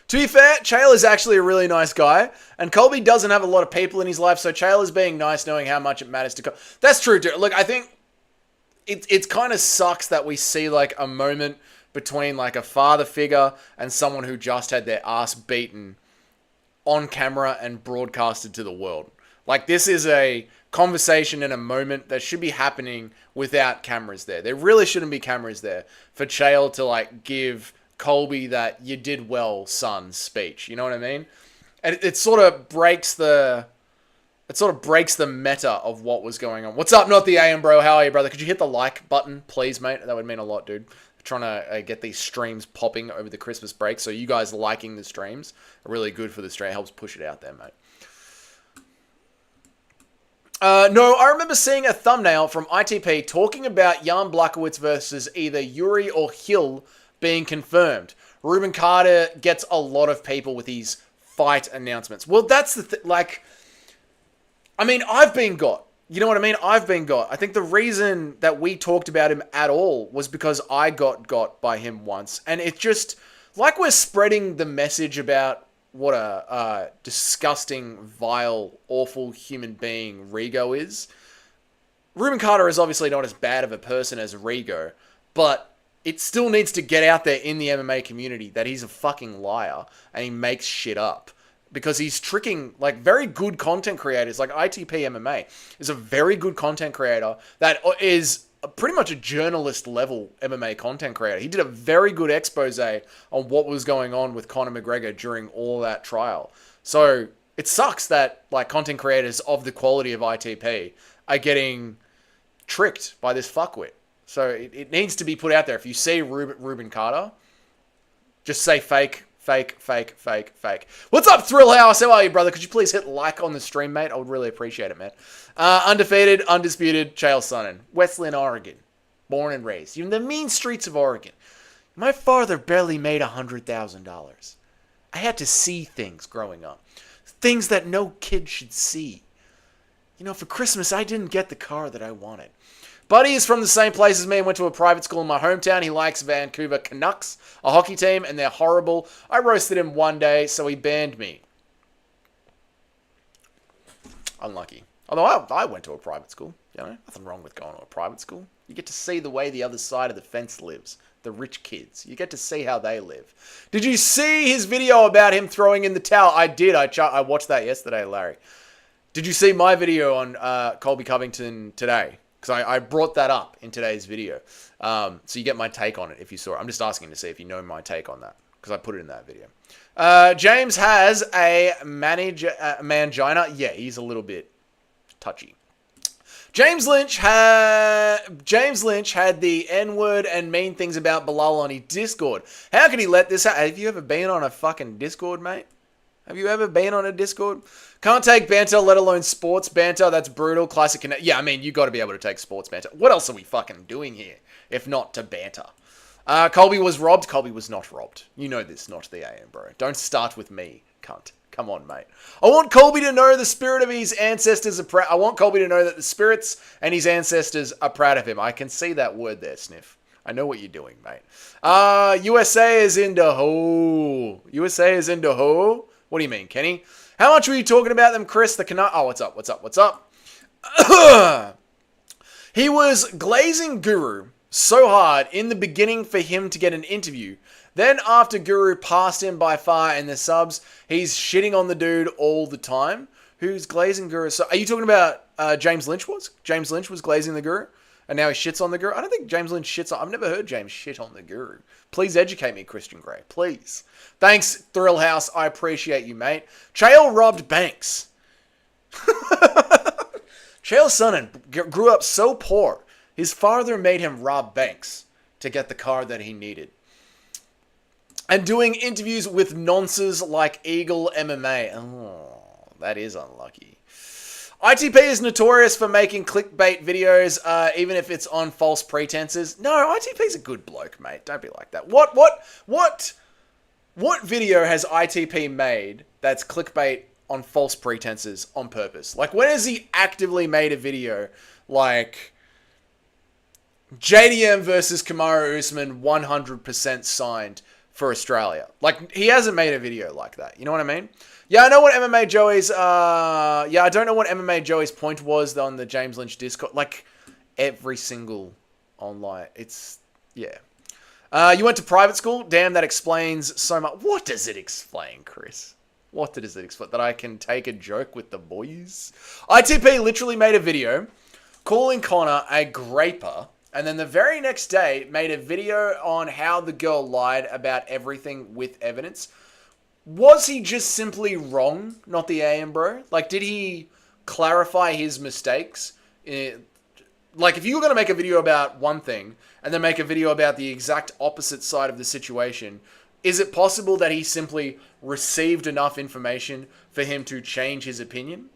To be fair, Chael is actually a really nice guy, and Colby doesn't have a lot of people in his life, so Chael is being nice knowing how much it matters to Colby. That's true, dude. Look, I think it kind of sucks that we see, like, a moment between, like, a father figure and someone who just had their ass beaten on camera and broadcasted to the world. Like, this is a conversation and a moment that should be happening without cameras there. There really shouldn't be cameras there for Chael to, like, give Colby that "you did well, son" speech. You know what I mean? And it sort of breaks the meta of what was going on. What's up, not the AM, bro? How are you, brother? Could you hit the like button, please, mate? That would mean a lot, dude. trying to get these streams popping over the Christmas break. So you guys liking the streams are really good for the stream. It helps push it out there, mate. No, I remember seeing a thumbnail from ITP talking about Jan Blachowicz versus either Yuri or Hill being confirmed. Rueben Carter gets a lot of people with these fight announcements. Well, that's the like, I mean, I've been got. You know what I mean? I've been got. I think the reason that we talked about him at all was because I got by him once. And it's just like we're spreading the message about what a disgusting, vile, awful human being Rigo is. Rueben Carter is obviously not as bad of a person as Rigo, but it still needs to get out there in the MMA community that he's a fucking liar and he makes shit up. Because he's tricking, like, very good content creators. Like, ITP MMA is a very good content creator that is pretty much a journalist-level MMA content creator. He did a very good expose on what was going on with Conor McGregor during all that trial. So, it sucks that, like, content creators of the quality of ITP are getting tricked by this fuckwit. So, it needs to be put out there. If you see Rueben Carter, just say fake. Fake. What's up, Thrill House? How are you, brother? Could you please hit like on the stream, mate? I would really appreciate it, man. Undefeated, undisputed, Chael Sonnen. Wesleyan, Oregon. Born and raised. In the mean streets of Oregon. My father barely made $100,000. I had to see things growing up. Things that no kid should see. You know, for Christmas, I didn't get the car that I wanted. Buddy is from the same place as me and went to a private school in my hometown. He likes Vancouver Canucks, a hockey team, and they're horrible. I roasted him one day, so he banned me. Unlucky. Although I went to a private school. You know, nothing wrong with going to a private school. You get to see the way the other side of the fence lives. The rich kids. You get to see how they live. Did you see his video about him throwing in the towel? I did. I watched that yesterday, Larry. Did you see my video on Colby Covington today? Because I brought that up in today's video. So you get my take on it if you saw it. I'm just asking to see if you know my take on that. Because I put it in that video. James has a mangina. Yeah, he's a little bit touchy. James Lynch had the N-word and mean things about Bilal on his Discord. How could he let this happen? Have you ever been on a fucking Discord, mate? Have you ever been on a Discord? Can't take banter, let alone sports banter. That's brutal. Classic. Yeah, I mean, you got to be able to take sports banter. What else are we fucking doing here if not to banter? Colby was robbed. Colby was not robbed. You know this, not the AM, bro. Don't start with me, cunt. Come on, mate. I want Colby to know the spirit of his ancestors are proud. I want Colby to know that the spirits and his ancestors are proud of him. I can see that word there, Sniff. I know what you're doing, mate. USA is in the hole. USA is in the hole. What do you mean, Kenny? How much were you talking about them, Chris? Oh, what's up? He was glazing Guru so hard in the beginning for him to get an interview. Then after Guru passed him by far in the subs, he's shitting on the dude all the time. Who's glazing Guru? So are you talking about James Lynch was? James Lynch was glazing the Guru? And now he shits on the Guru? I don't think James Lynch shits on... I've never heard James shit on the Guru. Please educate me, Christian Grey. Please. Thanks, Thrill House. I appreciate you, mate. Chael robbed banks. Chael Sonnen grew up so poor, his father made him rob banks to get the car that he needed. And doing interviews with nonces like Eagle MMA. Oh, that is unlucky. ITP is notorious for making clickbait videos, even if it's on false pretenses. No, ITP's a good bloke, mate. Don't be like that. What video has ITP made that's clickbait on false pretenses on purpose? Like, when has he actively made a video like JDM versus Kamaru Usman 100% signed for Australia? Like, he hasn't made a video like that. You know what I mean? Yeah, I know what MMA Joey's... I don't know what MMA Joey's point was on the James Lynch Discord. Like, every single online... It's... Yeah. You went to private school? Damn, that explains so much. What does it explain, Chris? What does it explain? That I can take a joke with the boys? ITP literally made a video calling Connor a graper, and then the very next day made a video on how the girl lied about everything with evidence. Was he just simply wrong, not the AM bro? Like, did he clarify his mistakes like, if you were going to make a video about one thing and then make a video about the exact opposite side of the situation, is it possible that he simply received enough information for him to change his opinion?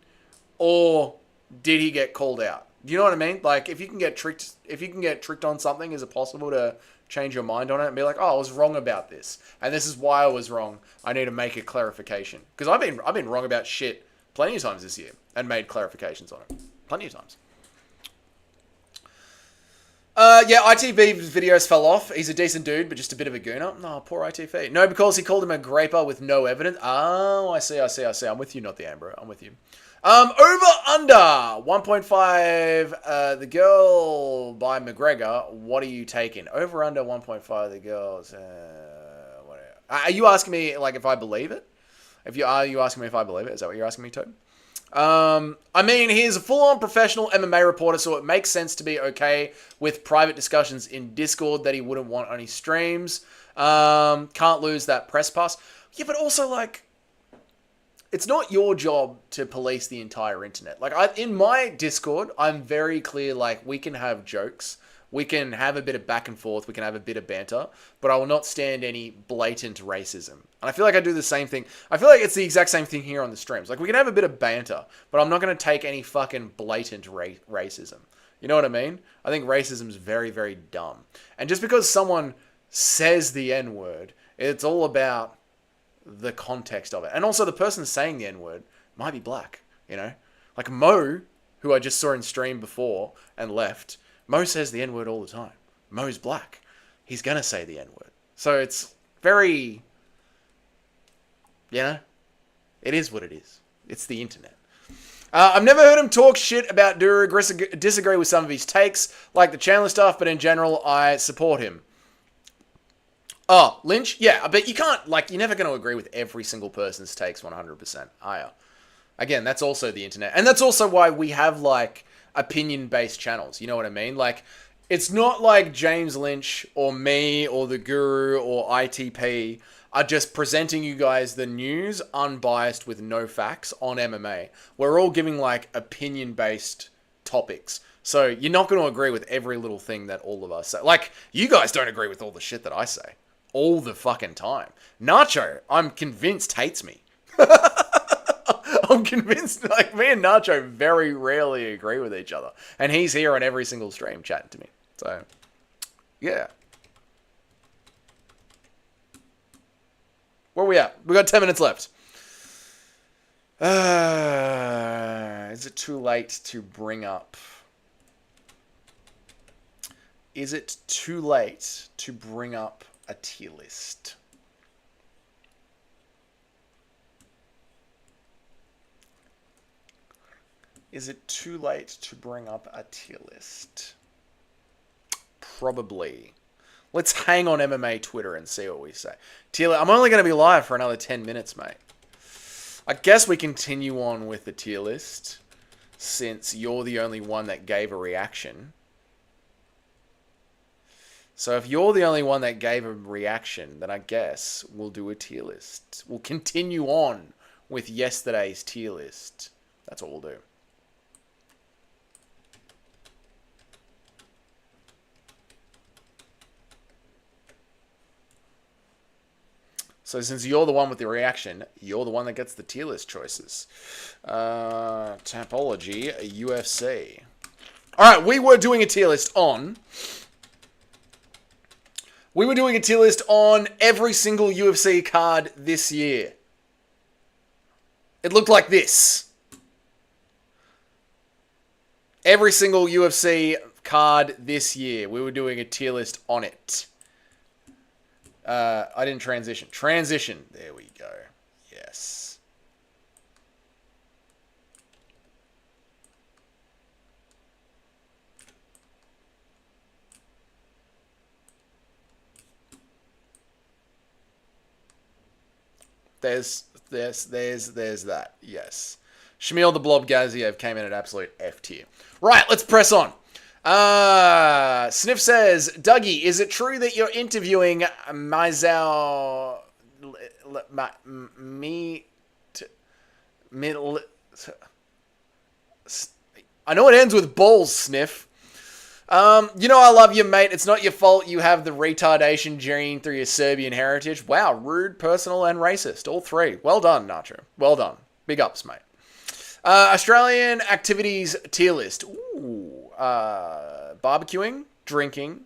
Or did he get called out? Do you know what I mean? Like, if you can get tricked on something, is it possible to change your mind on it and be like, oh, I was wrong about this, and this is why I was wrong. I need to make a clarification. Because I've been wrong about shit plenty of times this year and made clarifications on it. Plenty of times. Yeah, ITV's videos fell off. He's a decent dude, but just a bit of a gooner. No, poor ITV. No, because he called him a graper with no evidence. Oh, I see. I'm with you, not the Amber. I'm with you. Over under 1.5. The girl by McGregor. What are you taking? Over under 1.5. The girls. Whatever. Are you asking me like if I believe it? Are you asking me if I believe it? Is that what you're asking me, Toad? I mean, he's a full-on professional MMA reporter, so it makes sense to be okay with private discussions in Discord that he wouldn't want on his streams. Can't lose that press pass. Yeah, but also, like, it's not your job to police the entire internet. Like, in my Discord, I'm very clear, like, we can have jokes. We can have a bit of back and forth. We can have a bit of banter. But I will not stand any blatant racism. And I feel like I do the same thing. I feel like it's the exact same thing here on the streams. Like, we can have a bit of banter, but I'm not going to take any fucking blatant racism. You know what I mean? I think racism is very, very dumb. And just because someone says the N-word, it's all about the context of it. And also, the person saying the N-word might be black, you know? Like Mo, who I just saw in stream before and left, Mo says the N-word all the time. Mo's black. He's going to say the N-word. So it's very, you know, it is what it is. It's the internet. I've never heard him talk shit about Duru, disagree with some of his takes, like the Chandler stuff, but in general, I support him. Oh, Lynch? Yeah, but you can't, like, you're never going to agree with every single person's takes 100%, are you? Again, that's also the internet. And that's also why we have, like, opinion-based channels. You know what I mean? Like, it's not like James Lynch or me or the Guru or ITP are just presenting you guys the news unbiased with no facts on MMA. We're all giving, like, opinion-based topics. So you're not going to agree with every little thing that all of us say. Like, you guys don't agree with all the shit that I say. All the fucking time. Nacho, I'm convinced, hates me. I'm convinced, like, me and Nacho very rarely agree with each other. And he's here on every single stream chatting to me. So, yeah. Where are we at? We got 10 minutes left. Is it too late to bring up? Is it too late to bring up a tier list? Is it too late to bring up a tier list? Probably. Let's hang on MMA Twitter and see what we say. Tier list. I'm only going to be live for another 10 minutes, mate. I guess we continue on with the tier list, since you're the only one that gave a reaction. So if you're the only one that gave a reaction, then I guess we'll do a tier list. We'll continue on with yesterday's tier list. That's what we'll do. So since you're the one with the reaction, you're the one that gets the tier list choices. Tapology, UFC. All right, we were doing a tier list on... We were doing a tier list on every single UFC card this year. It looked like this. Every single UFC card this year. We were doing a tier list on it. I didn't transition. Transition. There we go. Yes. There's that. Yes. Shamil the Blob Gaziev came in at absolute F tier. Right, let's press on. Sniff says, Dougie, is it true that you're interviewing Mizell... I know it ends with balls, Sniff. You know I love you, mate. It's not your fault you have the retardation gene through your Serbian heritage. Wow, rude, personal, and racist. All three. Well done, Nacho. Well done. Big ups, mate. Australian activities tier list. Ooh. Barbecuing, drinking,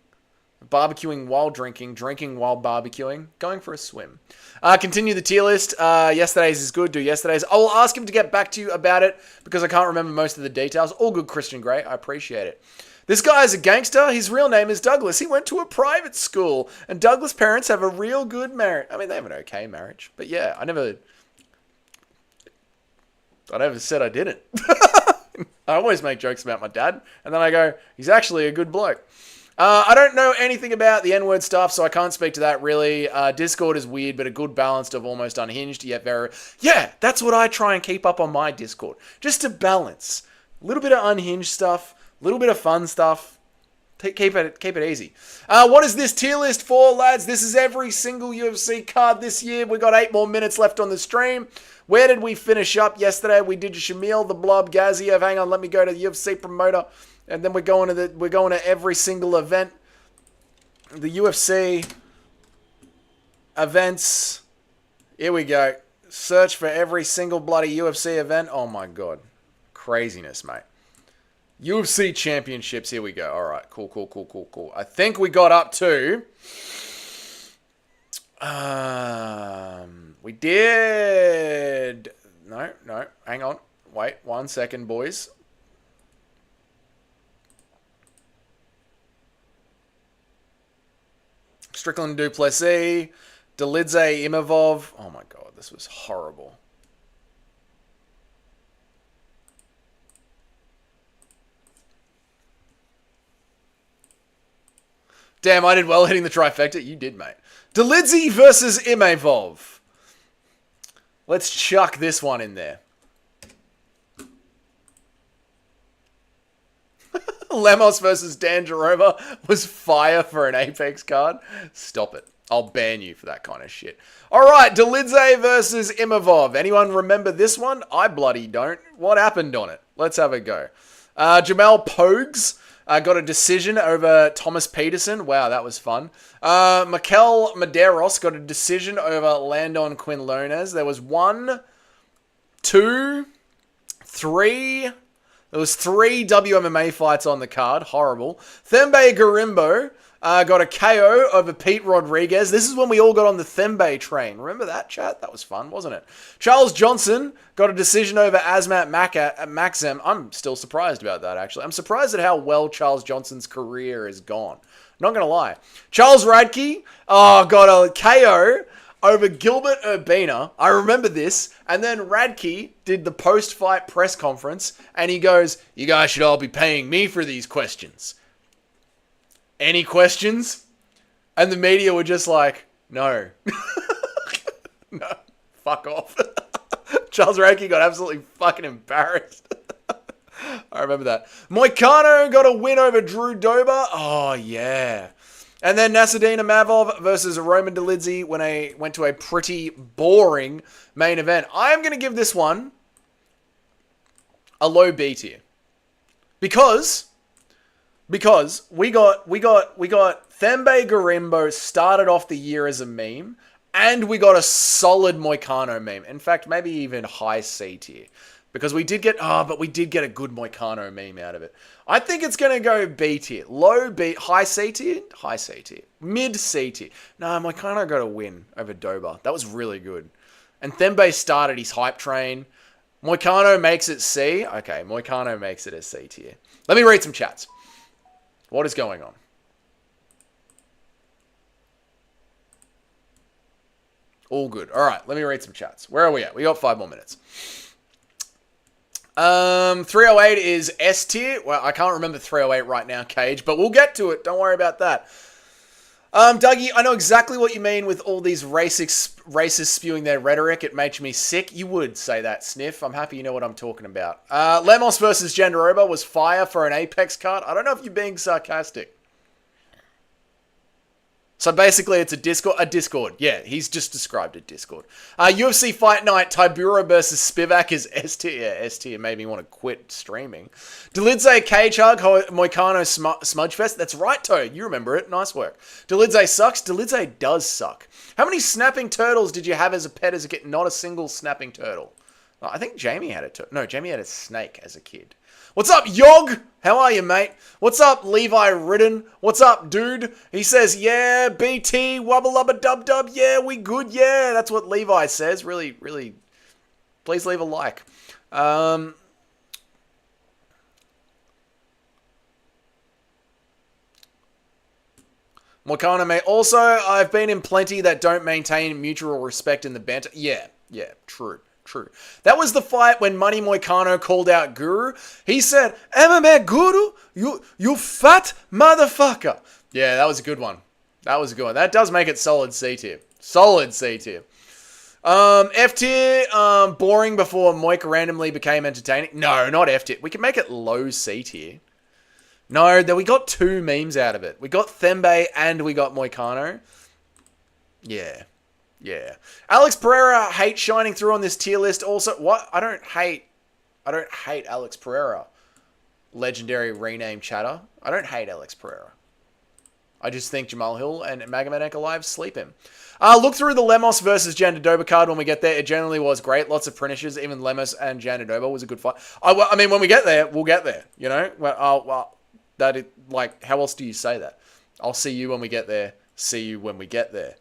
barbecuing while drinking, drinking while barbecuing, going for a swim. Continue the tier list. Yesterday's is good. Do yesterday's. I will ask him to get back to you about it because I can't remember most of the details. All good, Christian Grey. I appreciate it. This guy is a gangster. His real name is Douglas. He went to a private school, and Douglas' parents have a real good marriage. I mean, they have an okay marriage, but yeah, I never said I didn't. I always make jokes about my dad, and then I go, he's actually a good bloke. I don't know anything about the N-word stuff, so I can't speak to that really. Discord is weird, but a good balance of almost unhinged, yet very... Yeah, that's what I try and keep up on my Discord. Just to balance. A little bit of unhinged stuff, a little bit of fun stuff. Keep it easy. What is this tier list for, lads? This is every single UFC card this year. We got 8 more minutes left on the stream. Where did we finish up yesterday? We did Shamil, the Blob, Gaziev. Hang on, let me go to the UFC promoter. And then we're going to every single event. The UFC events. Here we go. Search for every single bloody UFC event. Oh my god. Craziness, mate. UFC championships. Here we go. All right. Cool. I think we got up to... we did... No. Hang on. Wait 1 second, boys. Strickland Duplessis, Dolidze Imavov. Oh my god, this was horrible. Damn, I did well hitting the trifecta. You did, mate. Dolidze versus Imavov. Let's chuck this one in there. Lemos versus Dan Jarova was fire for an Apex card. Stop it. I'll ban you for that kind of shit. All right, Dolidze versus Imavov. Anyone remember this one? I bloody don't. What happened on it? Let's have a go. Jamel Pogues got a decision over Thomas Peterson. Wow, that was fun. Mikel Medeiros got a decision over Landon Quinlones. There was 1, 2, 3... There was 3 WMMA fights on the card. Horrible. Thembe Garimbo got a KO over Pete Rodriguez. This is when we all got on the Thembe train. Remember that, chat? That was fun, wasn't it? Charles Johnson got a decision over Azmat Maxim. I'm still surprised about that, actually. I'm surprised at how well Charles Johnson's career has gone. Not going to lie. Charles Radke got a KO over Gilbert Urbina. I remember this. And then Radke did the post-fight press conference, and he goes, "You guys should all be paying me for these questions. Any questions?" And the media were just like, no. No, fuck off. Charles Radke got absolutely fucking embarrassed. I remember that. Moicano got a win over Drew Dober. Oh, yeah. And then Nasruddin Imavov versus Roman Dolidze when I went to a pretty boring main event. I'm going to give this one a low B tier. Because we got Thembe Garimbo started off the year as a meme, and we got a solid Moicano meme. In fact, maybe even high C tier. Because we did get a good Moicano meme out of it. I think it's going to go B tier. Low B, high C tier? High C tier. Mid C tier. No, Moicano got a win over Dober. That was really good. And Thembe started his hype train. Moicano makes it C. Okay, Moicano makes it a C tier. Let me read some chats. What is going on? All good. All right, let me read some chats. Where are we at? We got 5 more minutes. 308 is S tier. Well, I can't remember 308 right now, Cage, but we'll get to it. Don't worry about that. Dougie, I know exactly what you mean with all these racists spewing their rhetoric. It makes me sick. You would say that, Sniff. I'm happy you know what I'm talking about. Lemos versus Jandaroba was fire for an Apex card. I don't know if you're being sarcastic. So basically, it's a Discord. A Discord. Yeah, he's just described a Discord. UFC Fight Night, Tybura versus Spivak is S tier. Yeah, S tier made me want to quit streaming. Delidze Cage Hug, Moicano Smudgefest. That's right, Toad. You remember it. Nice work. Delidze sucks. Delidze does suck. How many snapping turtles did you have as a pet as a kid? Not a single snapping turtle. I think Jamie had a turtle. No, Jamie had a snake as a kid. What's up, Yog? How are you, mate? What's up, Levi Ridden? What's up, dude? He says, yeah, BT, wubba lubba dub dub, yeah, we good, yeah. That's what Levi says. Really, really, please leave a like. Moicano, mate. Also, I've been in plenty that don't maintain mutual respect in the banter. Yeah, true. That was the fight when Money Moicano called out Guru. He said, MMA Guru, you fat motherfucker. Yeah, that was a good one. That does make it solid C tier. Solid C tier. F tier, boring before Moik randomly became entertaining. No, not F tier. We can make it low C tier. No, we got 2 memes out of it. We got Thembe and we got Moicano. Yeah. Alex Pereira hates shining through on this tier list. Also, what? I don't hate Alex Pereira. Legendary rename chatter. I don't hate Alex Pereira. I just think Jamal Hill and Magomed Ankalaev sleep him. Look through the Lemos versus Jandadoba card when we get there. It generally was great. Lots of finishes. Even Lemos and Jandadoba was a good fight. I mean, when we get there, we'll get there. You know? How else do you say that? I'll see you when we get there. See you when we get there.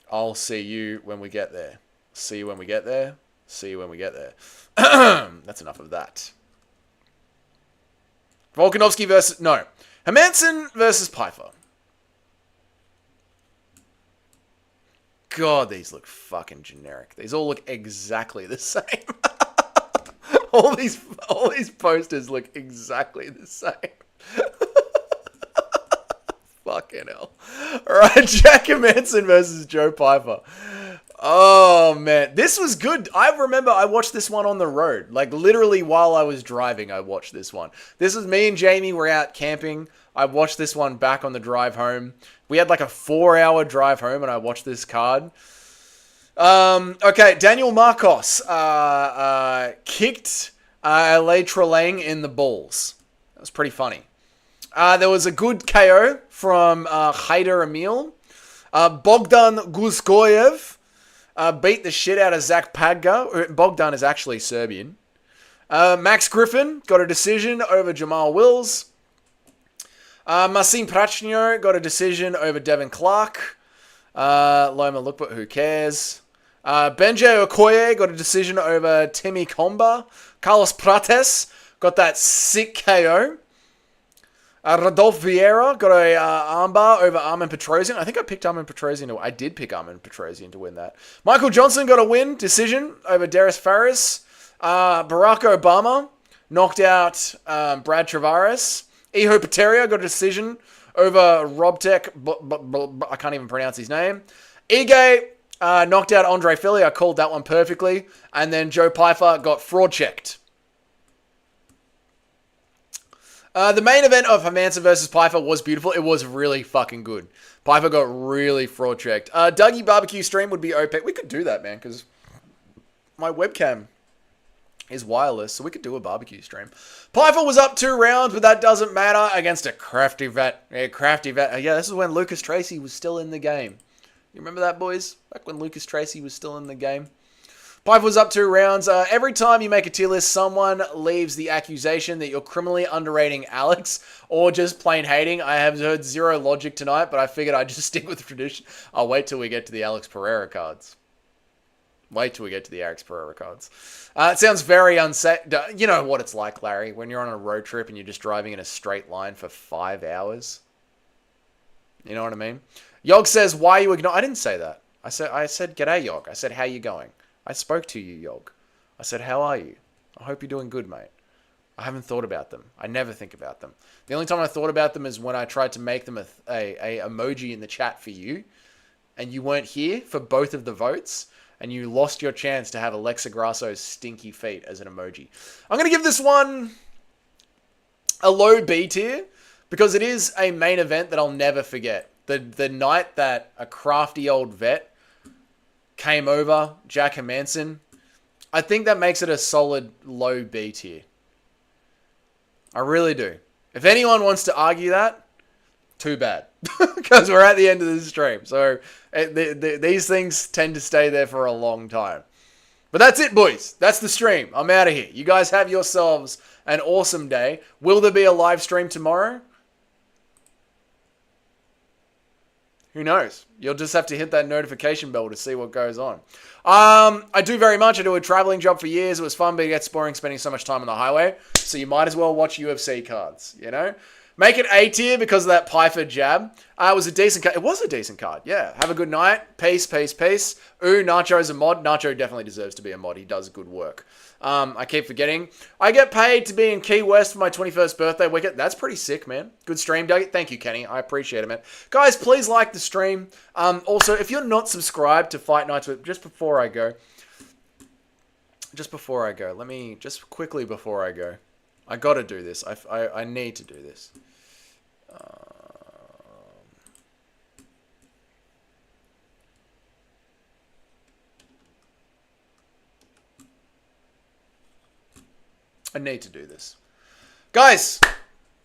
I'll see you when we get there. See you when we get there. See you when we get there. That's enough of that. Volkanovski versus... No. Hermanson versus Pyfer. God, these look fucking generic. These all look exactly the same. all these posters look exactly the same. Fucking hell. Alright, Jack Hermanson versus Joe Pyfer. Oh, man. This was good. I remember I watched this one on the road. Like, literally while I was driving, I watched this one. This was me and Jamie were out camping. I watched this one back on the drive home. We had like a 4-hour drive home, and I watched this card. Okay, Daniel Marcos kicked Le Trelane in the balls. That was pretty funny. There was a good KO from Haider Emil. Bogdan Guskoyev beat the shit out of Zach Padga. Bogdan is actually Serbian. Max Griffin got a decision over Jamal Wills. Marcin Prachnio got a decision over Devin Clark. Loma Lukba, who cares? Benjay Okoye got a decision over Timmy Comba. Carlos Prates got that sick KO. Rodolfo Vieira got a armbar over Armin Petrosian. I think I picked Armin Petrosian. I did pick Armin Petrosian to win that. Michael Johnson got a win, decision over Darius Farris. Barack Obama knocked out Brad Travaris. Iho Pateria got a decision over Robtech. I can't even pronounce his name. Ige knocked out Andre Philly. I called that one perfectly. And then Joe Pyfer got fraud checked. The main event of Hermanson versus Pyfer was beautiful. It was really fucking good. Pyfer got really fraud checked. Dougie barbecue stream would be OP. We could do that, man, because my webcam is wireless, so we could do a barbecue stream. Pyfer was up 2 rounds, but that doesn't matter against a crafty vet. Yeah, crafty vet. Yeah, this is when Lucas Tracy was still in the game. You remember that, boys? Back when Lucas Tracy was still in the game. Pyfer was up 2 rounds. Every time you make a tier list, someone leaves the accusation that you're criminally underrating Alex or just plain hating. I have heard zero logic tonight, but I figured I'd just stick with tradition. I'll wait till we get to the Alex Pereira cards. It sounds very unsafe. You know what it's like, Larry, when you're on a road trip and you're just driving in a straight line for 5 hours. You know what I mean? Yog says, why you ignore... I didn't say that. I said, g'day, Yog. I said, how you going? I spoke to you, Yog. I said, how are you? I hope you're doing good, mate. I haven't thought about them. I never think about them. The only time I thought about them is when I tried to make them a emoji in the chat for you, and you weren't here for both of the votes, and you lost your chance to have Alexa Grasso's stinky feet as an emoji. I'm going to give this one a low B tier, because it is a main event that I'll never forget. The night that a crafty old vet came over, Jack Hermanson, I think that makes it a solid low B tier. I really do. If anyone wants to argue that, too bad. Because we're at the end of the stream. So these things tend to stay there for a long time. But that's it, boys. That's the stream. I'm out of here. You guys have yourselves an awesome day. Will there be a live stream tomorrow? Who knows? You'll just have to hit that notification bell to see what goes on. I do very much. I do a traveling job for years. It was fun, but it gets boring spending so much time on the highway. So you might as well watch UFC cards, you know? Make it A tier because of that Piper jab. It was a decent card. It was a decent card. Yeah. Have a good night. Peace, peace, peace. Ooh, Nacho's a mod. Nacho definitely deserves to be a mod. He does good work. I keep forgetting. I get paid to be in Key West for my 21st birthday weekend. That's pretty sick, man. Good stream, Doug. Thank you, Kenny. I appreciate it, man. Guys, please like the stream. Also, if you're not subscribed to Fight Nights with, just before I go, let me, just quickly before I go, I got to do this. I need to do this. I need to do this. Guys,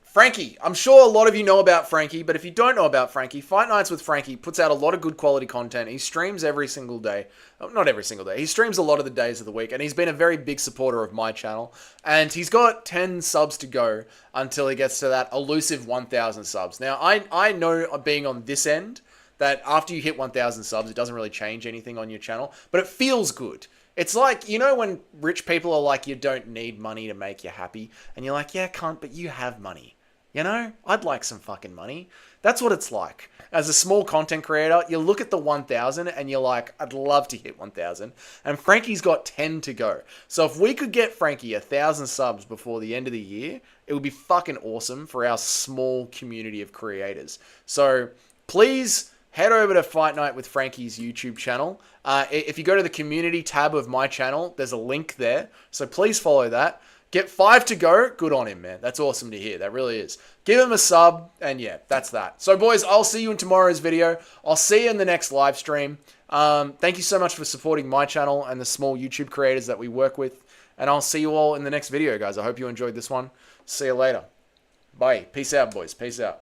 Frankie. I'm sure a lot of you know about Frankie, but if you don't know about Frankie, Fight Nights with Frankie puts out a lot of good quality content. He streams every single day. Not every single day. He streams a lot of the days of the week, and he's been a very big supporter of my channel. And he's got 10 subs to go until he gets to that elusive 1,000 subs. Now, I know being on this end that after you hit 1,000 subs, it doesn't really change anything on your channel, but it feels good. It's like, you know when rich people are like, you don't need money to make you happy, and you're like, yeah, cunt, but you have money. You know, I'd like some fucking money. That's what it's like. As a small content creator, you look at the 1,000 and you're like, I'd love to hit 1,000. And Frankie's got 10 to go. So if we could get Frankie 1,000 subs before the end of the year, it would be fucking awesome for our small community of creators. So please head over to Fight Night with Frankie's YouTube channel. If you go to the community tab of my channel, there's a link there. So please follow that. Get 5 to go. Good on him, man. That's awesome to hear. That really is. Give him a sub, and yeah, that's that. So, boys, I'll see you in tomorrow's video. I'll see you in the next live stream. Thank you so much for supporting my channel and the small YouTube creators that we work with. And I'll see you all in the next video, guys. I hope you enjoyed this one. See you later. Bye. Peace out, boys. Peace out.